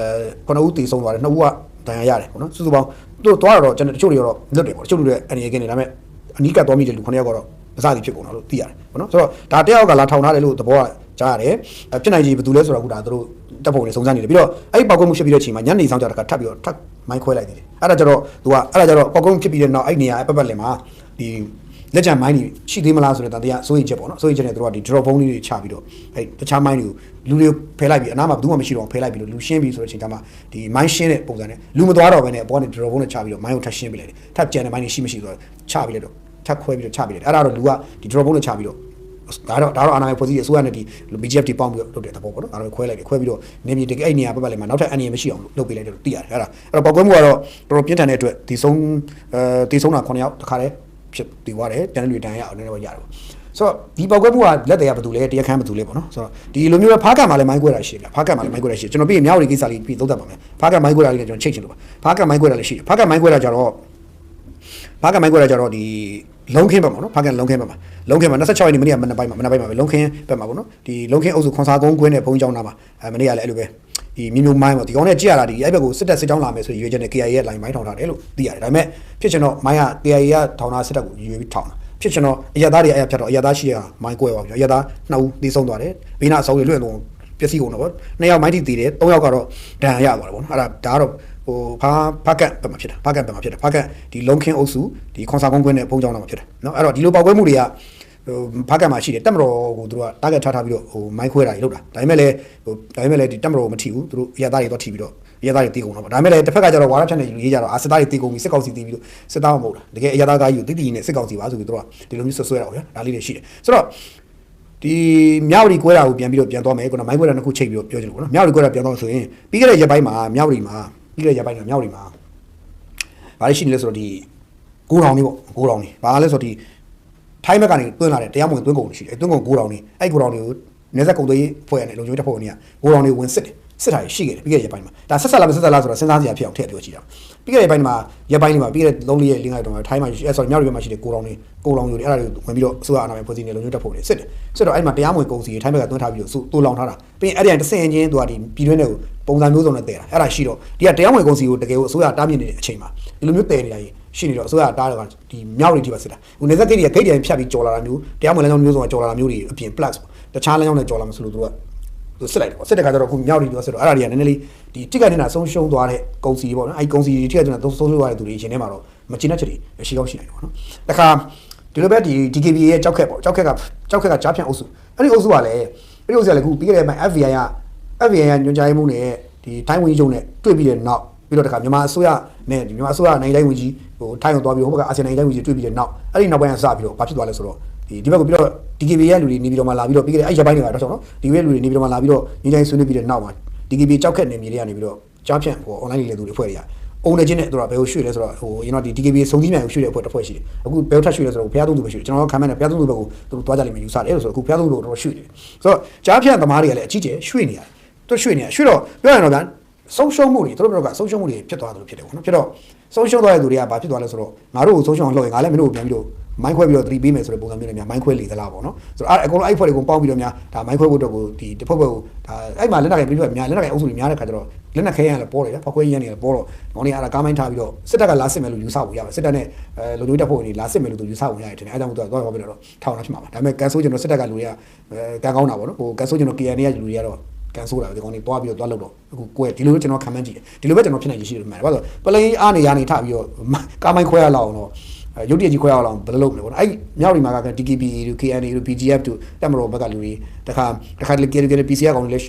9ဦးတည်ဆုံးသွားတယ်2ဦးကဒဏ်ရာရတယ်ပေါ့နော်စုစုပေါင်းတို့သွားတော့ကျွန်တော်တချို့တွေတော့လွတ်တယ်ပေါ့တချို့တွေအနေနဲ့ကင်းနေဒါပေမဲ့အနီးကပ်သွားမိတဲ့လူ9ယောက်ကတော့မစသည်ဖြစ်ကုန်တော့လို့သိရတယ်ပေါ့နော်ဆိုတော့ဒါတယောက်ကလာထောင်ထားတယ်လို့သဘောကကြားရတယ်ဖြစ်နိုင်ကြီးဘယ်သူလဲဆိုတော့အခုဒါတို့တပ်ဖွဲ့ဝင်စုံစမ်းနေတယ်ပြီးတော့အဲ့ဒီပောက်ကွဲမှုဖြစ်ပြီးတဲ့အချိန်မှာညနေဆောင်ကြတာကထပ်ပြီးတော့ထပ်မိုင်းခွဲလိုက်သေးတယ်အဲ့ဒါကြတော့သူကအဲ့ဒါကြတော့ပောက်ကွဲမှုဖြစ်ပြီးတဲ့နောက်အဲ့နေရာအပတ်လင်မှာဒီလက်ချံမိုင်းတွေရှိသေးမလားဆိုတဲ့တန်တရားစိုးရိမ်ချက်ပေါ့နော်စိုးရိမ်ချက်နဲ့သူတို့ကဒီ drop ဘုံလေးတွေချပြီးတော့အဲ့တခြားမိုင်းတွေကိုလူတွေဖယ်လိုက်ပြီးအနားမှာဘယ်သူမှမရှိတော့ဖယ်လိုက်ပြီးတော့လူရှင်းပြီးဆိုတဲ့အချိန်ကျမှဒီမိုင်းရှင်းတဲ့ပုံစံနဲ့လူမသွားတော့ဘဲနဲ့အပေါ်ကနေ drop ဘုံနဲ့ချပြီးတော့မိုင်းကိုထပ်ရှင်းပေးလိုက်တယ်ထပ်ကြံတဲ့မိုင်းတွေရှိမရှိဆိုတော့ချပြီးလိုက်တော့ထပ်ခွဲပြီးတော့ချပေးလိုက်တယ်အဲ့ဒါတော့လူကဒီ drop ဘုံနဲ့ချပြီးတော့ဒါတော့အာဏာပိုင်ဖွဲ့စည်းရေးအစိုးရနဲ့ဒီ BGF တွေပေါင်းပြီးတော့လုပ်တဲ့သဘောပေါ့နော်ဒါတော့ခွဲလိုက်တယ်ခွဲပြီးတော့နေပြည်တော်အဲ့နေရာပတ်ပတ်လေးမှာနောက်ထပ်အနေရမရှိအောင်လုပ်ပေးလိုက်တယ်လို့သိရတယ်အဲ့တော့ပောက်ကွဲမှုကတော့တော်တော်ပြင်းထန်တဲ့အတွက်ဒီဆုံးတာ9ယောက်တခါတည်းဖြစ်တည်သွားတယ်တန်းတွေတန်းရအောင်လည်းတော့ရတယ်ပေါ့ဆိုတော့ဒီပောက်ကွဲမှုကလက်တွေကဘာတူလဲတရားခမ်းဘာတူလဲပေါ့နော်ဆိုတော့ဒီလိုမျိုးပဲဖားကတ်မှာလည်းမိုင်းကွဲတာရှိတယ်ဖားကတ်မှာလည်းမိုင်းကွဲတာရှိတယ်ကျွန်တော်ပြီးရင်မြောက်ရီကိစ္စလေးပြီးသုံးသပ်ပါမယ်ဖားကတ်မိုင်းကွဲတာလေးလည်းကျွန်တော်ချိတ်ချင်လို့ပါဖားကတ်မိုင်းကွဲတာလည်းရှိတယ်ဖားကတ်မိုင်းကွဲတာကြတော့ဒီလုံးခင်းဘက်မှာနော်ဖားကန်လုံးခင်းဘက်မှာ26ရက်နေ့မနေ့ကမနေ့ပိုင်းမှာပဲလုံးခင်းဘက်မှာပေါ့နော်ဒီလုံးခင်းအုပ်စုခွန်စာကုန်းကွင်းနဲ့ဘုံကျောင်းနာမှာမနေ့ကလည်းအဲ့လိုပဲဒီမျိုးမိုင်းပေါ့ဒီကောင်နဲ့ကြည့်ရတာဒီအဲ့ဘက်ကိုစစ်ကြောင်းလာမယ်ဆိုရွေးချက်နဲ့ KIA ရဲ့ line မိုင်းထောင်ထားတယ်လို့သိရတယ်ဒါပေမဲ့ဖြစ်ချင်တော့မိုင်းက KIA ကထောင်ထားစစ်တပ်ကိုရွေးပြီးထောင်တာဖြစ်ချင်တော့အရသားတွေအဲ့ဖြတ်တော့အရသားရှိရမိုင်းကွဲသွားပြီအရသား2ဦးသေဆုံးသွားတယ်ဘေးနာအဆုံးတွေလွင့်တော့ပျက်စီးကုန်တော့ပေါ့2ယောက်မိုင်းထိတည်တယ်3ယောက်ကတော့ဒဏ်ရာရသွားတယ်ပေါ့နော်အဲ့ဒါကတော့ဟိုဖားကတ်ဘက်မှာဖြစ်တာဖားကတ်ဒီလုံးခင်းအုပ်စုဒီခွန်စာကုန်းကွင်းနဲ့ဘုံကျောင်းမှာဖြစ်တယ်เนาะအဲ့တော့ဒီလိုပောက်ကွဲမှုတွေကဟိုဖားကတ်မှာရှိတယ်တက်မတော်ကိုသူတို့က target ထားပြီးတော့ဟိုမိုင်းခွဲတာကြီးလုပ်တာဒါပေမဲ့လည်းဒီတက်မတော်မထီဘူးသူတို့ရသားတွေတော့ထီပြီးတော့ရသားတွေတီးကုန်တော့ပေါ့ဒါပေမဲ့လည်းတစ်ဖက်ကကျတော့ဝါရဖြတ်နေရေးကြတော့စစ်သားတွေတီးကုန်ပြီးစစ်ကောင်စီတီးပြီးတော့စစ်သားမဟုတ်တာတကယ်ရသားကားကြီးကိုတီးနဲ့စစ်ကောင်စီပါဆိုပြီးသူတို့ကဒီလိုမျိုးဆွဆွဲတာပေါ့ဗျာဒါလေးတွေရှိတယ်ဆိုတော့ဒီမြောက်ရီကွဲတာကိုပြန်သွားမယ်ခုနမိုင်းကွဲတာနှစ်ခုချိန်ပြီးတော့ပြောချင်လို့ပေါ့နော်မြောက်ရီကွဲတာပြန်တော့ဆိုရင်ပြီးခဲ့တဲ့ရက်ပိုင်းမှာမြောက်ရီမှာဘာလို့ရှိနေလဲဆိုတော့ဒီကိုတောင်လေးပေါ့ကိုတောင်လေးဘာလဲဆိုတော့ဒီထိုင်းဘက်ကနေတွင်းလာတယ်တရားမဝင်တွင်းကုန်ရှိတယ်တွင်းကုန်ကိုတောင်လေးအဲ့ကိုတောင်လေးကိုနေဆက်ကုန်သွေးဖွဲ့ရတယ်လုံချိုးတပ်ဖွဲ့ဝင်တွေကကိုတောင်လေးဝင်စစ်တယ် စစ်ထားရှိခဲ့တယ်ပြီးခဲ့တဲ့ရက်ပိုင်းမှာဒါဆက်ဆက်လာမဆက်ဆက်လာဆိုတော့စဉ်းစားစရာဖြစ်အောင်ထည့်ပြောကြည့်တာပြီးခဲ့တဲ့ရက်ပိုင်းမှာပြီးခဲ့တဲ့လုံးလေးရဲ့လင်းလိုက်တော့ထိုင်းမှာဆိုမြောက်ရီဘက်မှာရှိတဲ့ကိုလောင်ယူတွေအဲ့ဒါတွေဝင်ပြီးတော့အစိုးရအာဏာပိုင်ဖွဲ့စည်းနေလုံခြုံတက်ဖို့နေစစ်တော့အဲ့မှာတရားမဝင်ကုန်စည်ထိုင်းဘက်ကသွင်းထားပြီးတော့တူလောင်ထားတာပြီးရင်အဲ့ဒီတစ်ဆင့်ချင်းသူကဒီပြည်တွင်းတွေကိုပုံစံမျိုးစုံနဲ့တည်တာအဲ့ဒါရှိတော့ဒီကတရားမဝင်ကုန်စည်ကိုတကယ်ကိုအစိုးရတားမြစ်နေတဲ့အချိန်မှာဒီလိုမျိုးတည်နေတာကြီးရှိနေတော့အစိုးရတားတော့ဒီမြောက်ရီဒီပါစစ်တာဟိုနေသက်ဂိတ်တွေကဂိတ်တွေဖြတ်ပြီးကြော်လာတာမျိုးတရားမဝင်လမ်းကြောင်းမျိုးစုံကကြော်လာတာမျိုးတွေအပြင် plus တခြားလမ်းကြောင်းနဲ့ကြော်လာမှဆိုလို့သူကစစ်လိုက်တယ်စစ်တဲ့ခါကျတော့ခုမြောက်ရီပြောစစ်တော့အဲ့ဒါတွေကနည်းနည်းလေးဒီတိကနေတာဆုံးရှုံးသွားတဲ့ကုန်စည်ပေါ့နော်အဲ့ဒီကုန်စည်တွေတိကနေတာဆုံးရှုံးသွားတဲ့သူတွေအရင်ထဲမှာတော့မကျင်တဲ့ချက်တွေရှိကောင်းရှိနိုင်တယ်ပေါ့နော်တခါဒီလိုပဲဒီ DKB ရဲ့ကြောက်ခက်ပေါ့ကြောက်ခက်ကကြားဖြန့်အုပ်စုအဲ့ဒီအုပ်စုကလည်းခုပြီးခဲ့တဲ့ပိုင်း FBI ကညွှန်ကြားမှုနဲ့ဒီထိုင်းဝန်ကြီးချုပ်နဲ့တွေ့ပြီးတဲ့နောက်ပြီးတော့တခါမြန်မာအစိုးရနဲ့ဒီမြန်မာအစိုးရနိုင်ငံတိုင်းဝန်ကြီးဟိုထိုင်းကိုသွားပြီးဟိုဘက်ကအာဆီယံနိုင်ငံတိုင်းဝန်ကြီးတွေ့ပြီးတဲ့နောက်အဲ့ဒီနောက်ပိုင်းကစပြီးတော့ဘာဖြစ်သွားလဲဆိုတော့ဒီဘက်ကပြီးတော့ DKB ရဲ့လူတွေနေပြီးတော့မှလာပြီးတော့ပြီးခဲ့တဲ့အဲ့ရပိုင်းတွေကတော့ဆိုတော့ဒီရဲ့လူတွေနေပြီးတော့မှလာပြီးတော့ညီတိုင်းဆွေးနွေးပြီးတဲ့နောက်မှာ DKB ကြောက်ခက်နေမြေတွေကနေပြီးတော့ကြားဖြန့်ဟို online လေလူတွေဖွဲ့ရအုံနေချင်းနဲ့တို့ကဘယ်ကိုရွှေ့လဲဆိုတော့ဟိုကျွန်တော်ဒီ DKB စုံစည်းမြန်ကိုရွှေ့တဲ့အဖွဲ့တစ်ဖွဲ့ရှိတယ်အခုဘယ်ထပ်ရွှေ့လဲဆိုတော့ဘုရားသုံးသူပဲရွှေ့တယ်ကျွန်တော်ကခံမဲ့နဲ့ဘုရားသုံးသူဘက်ကိုသူတို့သွားကြလိမ့်မယ်ယူဆတယ်ဆိုတော့အခုဘုရားသုံးသူတော့ရွှေ့တယ်ဆိုတော့ကြားဖြန့်သမားတွေကလည်းအကြီးကျယ်ရွှေ့နေရတယ်သူရွှေ့တော့ပြောရရင်တော့ဗျာဆုံးရှုံးမှုတွေသူတို့ကဆုံးရှုံးမှုတွေဖြစ်သွားတယ်လို့ဖြစ်တယ်ပေါ့နော်ဖြစ်တော့ဆုံးရှုံးသွားတဲ့သူတွေကဘာဖြစ်သွားလဲဆိုတော့ငါတို့ကိုဆုံးရှုံးအောင်လုပ်ရင်ငါလည်းမင်းတို့ကိုပြန်ပြီးတော့မိုင်းခွဲပြီးတော့သတိပေးမယ်ဆိုတဲ့ပုံစံမျိုးနဲ့များမိုင်းခွဲလေသလားပေါ့နော်ဆိုတော့အကုန်လုံးအဲ့ဖွဲ့တွေကိုပေါင်းပြီးတော့များဒါမိုင်းခွဲဖို့တော့ကိုဒီတစ်ဖက်ဘက်ကိုဒါအဲ့မှာလက်နက်ကိုပြီးတော့များလက်နက်ကိုအုပ်စုတွေများတဲ့ခါကျတော့လက်နက်ခဲရလည်းပေါ်တယ်ဗျာဖောက်ခွဲရင်းနေလည်းပေါ်တော့ခေါင်းလေးအဲ့ဒါကားမိုင်းထားပြီးတော့စစ်တပ်ကလာစစ်မယ်လို့ယူဆဖို့ရပါစစ်တပ်နဲ့လူမျိုးတပ်ဖွဲ့တွေလာစစ်မယ်လို့သူယူဆဖို့ရတယ်အဲ့ကြောင့်သူကသွားပြီးတော့ထောင်လာဖြစ်မှာပါဒါပေမဲ့ကန်ဆိုးကျွန်တော်စစ်တပ်ကလူတွေကကန်ကောင်းတာပေါ့နော်ဟိုကန်ဆိုးကျွန်တော် KNA ကလူတွေကတော့ကန်ဆိုးတာဒီကောင်တွေတွားပြီးတော့တွားလို့တော့အခုကိုယ်ဒီလိုကျွန်တော်ခံမှန်းကြည့်တယ်ဒီလိုပဲကျွန်တော်ဖြစ်နိုင်ရရှိတယ်မှန်တယ်ဘာလို့ပလိန်အားနေရနေထပြီးတော့ကားမိုင်းခွဲရလောက်အောင်တော့ရုပ်တရက်ကြီးခွဲရအောင်ဘယ်လိုလုပ်မလဲပေါ့နော်အဲ့မြောက်ဒီမှာက DKB တို့ KNA တို့ BGF တို့တက်မတော်ဘက်ကလူတွေတခါလေ PCR ကောင်တွေလည်း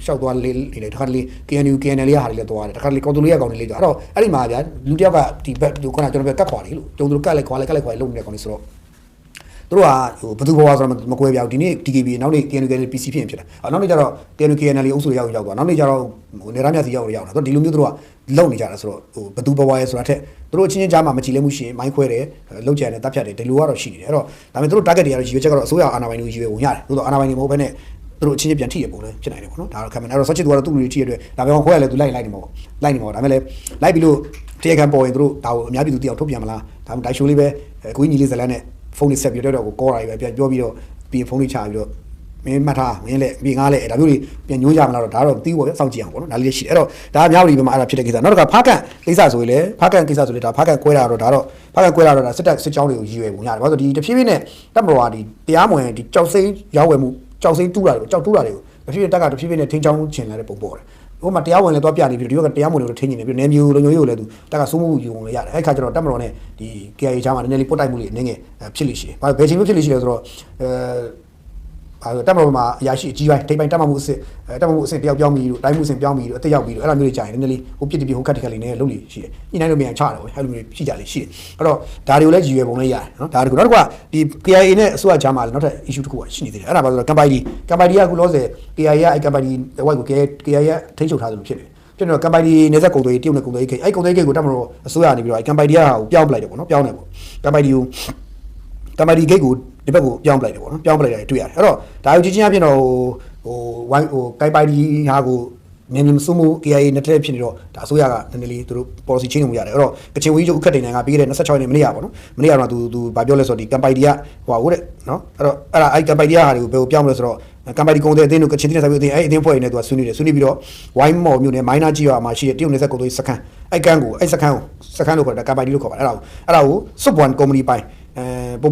ရှောက်သွားလေးနေတယ်တခါလေ KNU KNL ရဟာတွေလည်းသွားတယ်တခါလေကောင်တူလေးရကောင်တွေလေးသွားအဲ့တော့အဲ့ဒီမှာဗျာလူတယောက်ကဒီဘက်ဒီခုနကျွန်တော်ပဲကတ်ခွာလေးလို့ကျုံတို့ကတ်လိုက်ခွာလေးလုပ်နေတဲ့ကောင်တွေဆိုတော့တို့ကဟိုဘသူဘဝဆိုတော့မကွဲပြားဘူးဒီနေ့ DKB နောက်နေ့ KNU PC ဖြစ်ဖြစ်တာနောက်နေ့ကျတော့ KNU KNL အုပ်စုရောက်သွားနောက်နေ့ကျတော့ဟိုနေရာမြစီရောက်တာတို့ဒီလိုမျိုးတို့ကလုံနေကြတာဆိုတော့ဟိုဘသူဘဝရဲဆိုတာထက်တို့အချင်းချင်းကြားမှာမကြည်လဲမှုရှိရင်မိုင်းခွဲတယ်လောက်ကြံတယ်တပ်ဖြတ်တယ်ဒီလိုကတော့ရှိနေတယ်အဲ့တော့ဒါပေမဲ့တို့ target တွေကတော့ရည်ရွယ်ချက်ကတော့အစိုးရအာဏာပိုင်တွေရည်ရွယ်ဝင်ရတယ်တို့တော့အာဏာပိုင်တွေမဟုတ်ဘဲနဲ့တို့အချင်းချင်းပြန်ထိရပုံလဲဖြစ်နိုင်တယ်ပေါ့နော်ဒါတော့ခံမယ်အဲ့တော့ search တို့ကတော့သူ့လူတွေထိရတဲ့ဒါပေမဲ့ခွဲရလဲသူလိုက်နေမှာပေါ့ဒါပေမဲ့လိုက်ပြီးလို့တရားခံပေါ်ရင်တို့ဒါကိုအများပြည်သူတယောက်ထုတ်ပြန်မလားဒါမှမဟုတ် show လေးပဲကိုကြီးညီလေးဇလန်းနဲ့ဖုန်းလေးဆက်ပြီးတော့ကိုကောတာကြီးပဲပြန်ပြောပြီးတော့ပြီးဖုန်းလေးချပြီးတော့မင်းမှတ်ထားမင်းလည်းပြီးငါလည်းဒါမျိုးတွေပြန်ညှိုးကြမလားတော့ဒါတော့သိဖို့ပဲစောင့်ကြည့်အောင်ပေါ့နော်ဒါလေးရှိတယ်အဲ့တော့ဒါမြောက်ရီဘက်မှာအဲ့ဒါဖြစ်တဲ့ကိစ္စနောက်တစ်ခါဖားကန်ကိစ္စဆိုရင်လေဖားကန်ကိစ္စဆိုလေဒါဖားကန်ကွဲတာတော့ဒါစစ်တပ်စစ်ကြောင်းတွေကိုရည်ရွယ်ပုံရတယ်ဘာလို့ဒီတဖြည်းဖြည်းနဲ့တပ်မတော်ကဒီတရားမဝင်ဒီကြောက်စိမ့်ရောက်ဝယ်မှုကြောက်စိမ့်တူးတာတွေကိုကြောက်တူးတာတွေကိုတဖြည်းဖြည်းတက်ကတဖြည်းဖြည်းနဲ့ထိန်းချောင်းချင်လာတဲ့ပုံပေါ်တယ်ဟိုမှာတရားဝင်လည်းတော့ပြနေပြီဒီကတရားမဝင်လို့ထိန်းနေတယ်ပြီးနေမျိုးလိုမျိုးလည်းသူတက်ကစိုးမှုယူအောင်လည်းရတယ်အဲ့ခါကျတော့တပ်မတော်နဲ့ဒီ KIA ချားမှာနည်းနည်းလေးပုတ်တိုက်မှုလေးနည်းငယ်ဖြစ်လိရှိတယ်ဘာဘယ်ချိန်ဖြစ်လိရှိလဲဆိုတော့တပ်မတော်မှာအရာရှိအကြီးပိုင်းထိပ်ပိုင်းတပ်မမှုအစ်တယောက်ပြောင်းပြီးတော့တိုင်းမှုအစ်ပြောင်းပြီးတော့အသက်ရောက်ပြီးတော့အဲ့လိုမျိုးတွေကြာရင်နည်းနည်းလေးဟိုပြစ်တပြဟိုခတ်တခတ်လေးနည်းလုပ်လိရှိတယ်ညှိနှိုင်းလို့မရချတာပေါ့အဲ့လိုမျိုးရှိကြလိရှိတယ်အဲ့တော့ဒါတွေကိုလည်းရည်ရွယ်ပုံလေးရတယ်နော်ဒါတကူနောက်တစ်ခုကဒီ KIA နဲ့အစိုးရချားမှာနောက်ထပ် issue တစ်ခုကရှိနေသေးတယ်အဲ့ဒါပါဆိုတော့ကမ်ပိုင်ဒီကအခုလောဆယ် KIA ရဲ့အဲ့ကမ်ပိုင်ဒီဝိုက်ကို KIA ရဲ့ထိန်းချုပ်ထားသလိုဖြစ်နေဖြစ်တော့ကမ်ပိုင်ဒီနေဆက်ကုံသွေးတရုတ်နဲ့ကုံသွေးကိအဲ့ကုံသွေးကိကိုတက်မလို့အစိုးရနေပြီးတော့အဲ့ကမ်ပိုင်ဒီကဟာကိုပြောင်းပလိုက်တယ်ပေါ့နော်ပြောင်းတယ်ပေါ့ကမ်ပိုင်ဒီကိုကမ်ပိုင်ဒီဂိတ်ကိုဒီဘက်ကိုပြောင်းပလိုက်တယ်ပေါ့နော်ပြောင်းပလိုက်တာတွေ့ရတယ်အဲ့တော့ဒါကိုချင်းချင်းအဖြစ်တော့ဟိုဝိုင်းဟိုကမ်ပိုင်ဒီဟာကိုမြင်မြင်စုမှု KIA နဲ့တက်ဖြစ်နေတော့ဒါအစိုးရကနည်းနည်းလေးသူတို့ policy change လုပ်ရတယ်အဲ့တော့ကချင်ဝီးချုပ်အခက်တိန်နိုင်ငံပြီးခဲ့တဲ့26ရက်နေ့မနေ့ကပေါ့နော်မနေ့ကတော့သူဗာပြောလဲဆိုတော့ဒီကမ်ပိုင်ဒီကဟိုတဲ့နော်အဲ့တော့အဲ့ကမ်ပိုင်ဒီကဟာတွေကိုဘယ်ကိုပြောင်းမလဲဆိုတော့ကမ်ပိုင်ဒီကုံတဲ့အသင်းတို့ကချင်ပြည်နယ်စာပေအသင်းအဲ့အသင်းဖွဲ့နေသူကဆွေးနွေးပြီးတော့ဝိုင်းမော်မြို့နယ်မိုင်းနာကြီးရွာမှာရှိတဲ့တရုတ်နယ်စပ်ကုံသွေးစခန်းအဲ့ကန်ကိုအဲ့စခန်းလို့ခေါ်တာကမ်ပိုင်ဒီလို့ခေါ်ပါတယ်အဲ့ဒါကိုစွပ်ပွန်ကုမ္ပဏီပိုင်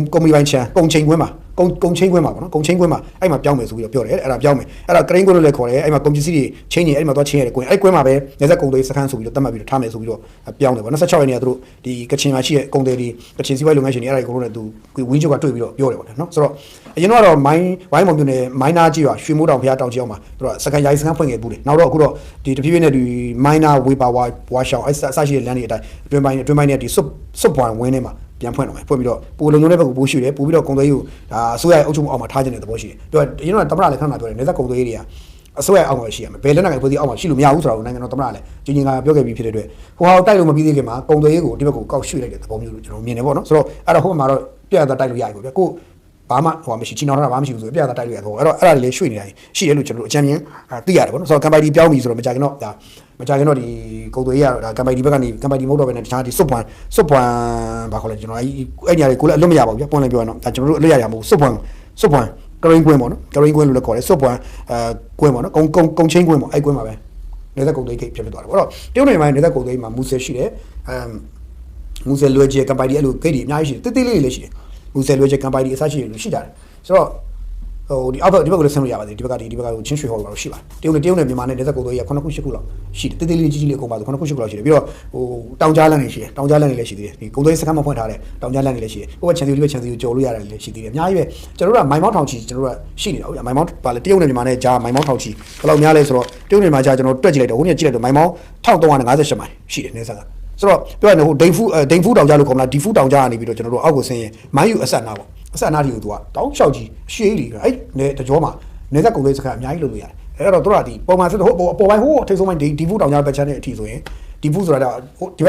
ကုမ္ပဏီပိုင်းချန်ကုံချင်းကွင်းမှာကုံချင်းကွင်းမှာပေါ့နော်ကုံချင်းကွင်းမှာအဲ့မှာပြောင်းမယ်ဆိုပြီးတော့ပြောတယ်အဲ့ဒါပြောင်းမယ်အဲ့ဒါကရိန်းကွင်းလို့လည်းခေါ်တယ်အဲ့မှာကွန်ပစ္စည်းတွေချင်းနေအဲ့မှာသွားချင်းရတယ်ကွင်းအဲ့ကွင်းမှာပဲနေဆက်ကုံသွေးစခန်းဆိုပြီးတော့တတ်မှတ်ပြီးတော့ထားမယ်ဆိုပြီးတော့ပြောင်းတယ်ပေါ့26ရက်နေ့ကသူတို့ဒီကချင်မှာရှိတဲ့ကုံသွေးတွေကချင်စီးပွားရေးလုပ်ငန်းရှင်တွေအဲ့ဒါကိုလည်းသူဝင်းချုပ်ကတွေ့ပြီးတော့ပြောတယ်ပေါ့နော်ဆိုတော့အရင်တော့မိုင်းဝိုင်းမော်မြို့နယ်မိုင်းနာကြီးရွာရွှေမိုးတောင်ဖျားတောင်ကြီးအောင်မှာသူတို့စကန်ရိုင်းစကန်ဖွင့်ခဲ့ဘူးတယ်နောက်တော့အခုတော့ဒီတဖြည်းဖြည်းနဲ့ဒီမိုင်းနာဝေပါဝါရှောင်းအဲ့အစရှိတဲ့လမ်းတွေအတိုင်းအတွင်းပိုင်းနဲ့ဒီစွပ်ပွန်ဝင်းထဲမှာပြန်ဖွင့်တော့မယ်ဖွင့်ပြီးတော့ပိုလုံုံတဲ့ဘက်ကိုပိုးရှိတယ်ပို့ပြီးတော့ကုံသွေးကိုဒါအစိုးရရဲ့အုပ်ချုပ်မှုအောက်မှာထားခြင်းတဲ့သဘောရှိတယ်ပြောအရင်တော့တမရလည်းခဏခဏပြောတယ်နေသက်ကုံသွေးတွေကအစိုးရအောက်မှာရှိရမယ်ဘယ်လက်နက်ကဖွဲ့စည်းအောက်မှာရှိလို့မရဘူးဆိုတော့နိုင်ငံတော်တမရလည်းကြီးကြီးကပြောခဲ့ပြီးဖြစ်တဲ့အတွက်ဟိုဟာတိုက်လို့မပြီးသေးခင်မှာကုံသွေးကိုဒီဘက်ကိုကောက်ရွှေ့လိုက်တဲ့သဘောမျိုးလို့ကျွန်တော်မြင်တယ်ပေါ့နော်ဆိုတော့အဲ့တော့ဟိုမှာတော့ပြရတာတိုက်လို့ရပြီပေါ့ဗျကို ဘာမှဟိုမရှိချီနောင်တာဘာမှမရှိဘူးဆိုပြတာတိုက်လို့ရတော့အဲ့တော့အဲ့ဒါတွေလည်းရွှေ့နေတာရှိတယ်လို့ကျွန်တော်တို့အကြံဉာဏ်သိရတယ်ပေါ့နော်ဆိုတော့ကမ်ပိုင်ဒီပြောင်းပြီဆိုတော့မကြခင်တော့ဒါမကြခင်တော့ဒီကုံသွေးရတော့ဒါကမ်ပိုင်ဒီဘက်ကနေကမ်ပိုင်ဒီမဟုတ်တော့ဘဲနဲ့တခြားဒီစွတ်ပွန်ဘာခေါ်လဲကျွန်တော်အဲ့ဒီနေရာတွေကိုလည်းအလွတ်မရပါဘူးပြပွန်လည်းပြောရတော့ဒါကျွန်တော်တို့အလွတ်ရမှာမဟုတ်စွတ်ပွန်ကရင်ကွင်းပေါ့နော်ကရင်ကွင်းလို့လည်းခေါ်တယ်စွတ်ပွန်ကွင်းပေါ့နော်ကုံချင်းကွင်းပေါ့အဲ့ကွင်းမှာပဲနေတဲ့ကုံသွေးကိဖြစ်သွားတယ်ပေါ့တော့တရုတ်နိုင်ငံမှာနေတဲ့ကုံသွေးမှာမူဆယ်ရှိတယ်မူဆယ်လွယ်ကျဲကမ်ပိုင်ဒီအဲ့လိုဂိတ်တွေအများကြီးရှိတယ်တိတ်တိတ်လေးလေးရှိတယ်မူဆယ်လွယ်ကျဲကမ်ပိုင်ဒီအစရှိတယ်လို့ရှိကြတယ်ဆိုတော့ဟိုဒီအောက်ဘက်ဒီဘက်ကလည်းဆင်းလို့ရပါတယ်ဒီဘက်ကကိုချင်းရွှေဟော်လို့ရှိပါတယ်တရုတ်နဲ့မြန်မာနဲ့နေတဲ့ကုံသွေးရ9ခု10ခုလောက်ရှိတယ်တိတ်တိတ်လေးကြီးလေးအကုန်ပါဆို9ခု10ခုလောက်ရှိတယ်ပြီးတော့ဟိုတောင်ကြားလမ်းတွေရှိတယ်တောင်ကြားလမ်းတွေလည်းရှိသေးတယ်ဒီကုံသွေးစခန်းမှာဖွင့်ထားတဲ့တောင်ကြားလမ်းတွေလည်းရှိတယ်ဟိုကချန်စီကိုကြော်လို့ရတယ်လည်းရှိသေးတယ်အများကြီးပဲကျွန်တော်တို့ကမိုင်မောင်းထောင်ချီကျွန်တော်တို့ကရှိနေတာဟုတ်လားမိုင်မောင်းပါလေတရုတ်နဲ့မြန်မာနဲ့ဂျာမိုင်မောင်းထောင်ချီဘယ်လောက်များလဲဆိုတော့တရုတ်နဲ့မြန်မာဂျာကျွန်တော်တွက်ကြည့်လိုက်တော့ဟိုနေ့ကြည့်လိုက်တော့မိုင်မောင်း1358မိုင်ရှိတယ်နေဆက်ကဆိုတော့ပြောရရင်ဟိုဒိန်ဖူတောင်ကြားလို့ခေါ်မလားဒီဖူတောင်ကြားကနေပြီးတော့ကျွန်တော်တို့အောက်ကိုဆင်းရင်မိုင်းယူအဆက်နာပေါ့အဆက်နာတီကိုသူကတောင်းလျှောက်ကြီးရှေးကြီးအဲ့နေတကြောမှာနေသက်ကုန်လေးစခန်းအများကြီးလုပ်လို့ရတယ်အဲ့တော့တို့ကဒီပုံမှန်ဆိုတော့ဟိုအပေါ်ပိုင်းဟိုထိတ်ဆုံးပိုင်းဒီဖူတောင်ကြားဘက်ချမ်းတဲ့အထိဆိုရင်ဒီဖူဆိုတာဟိုဒ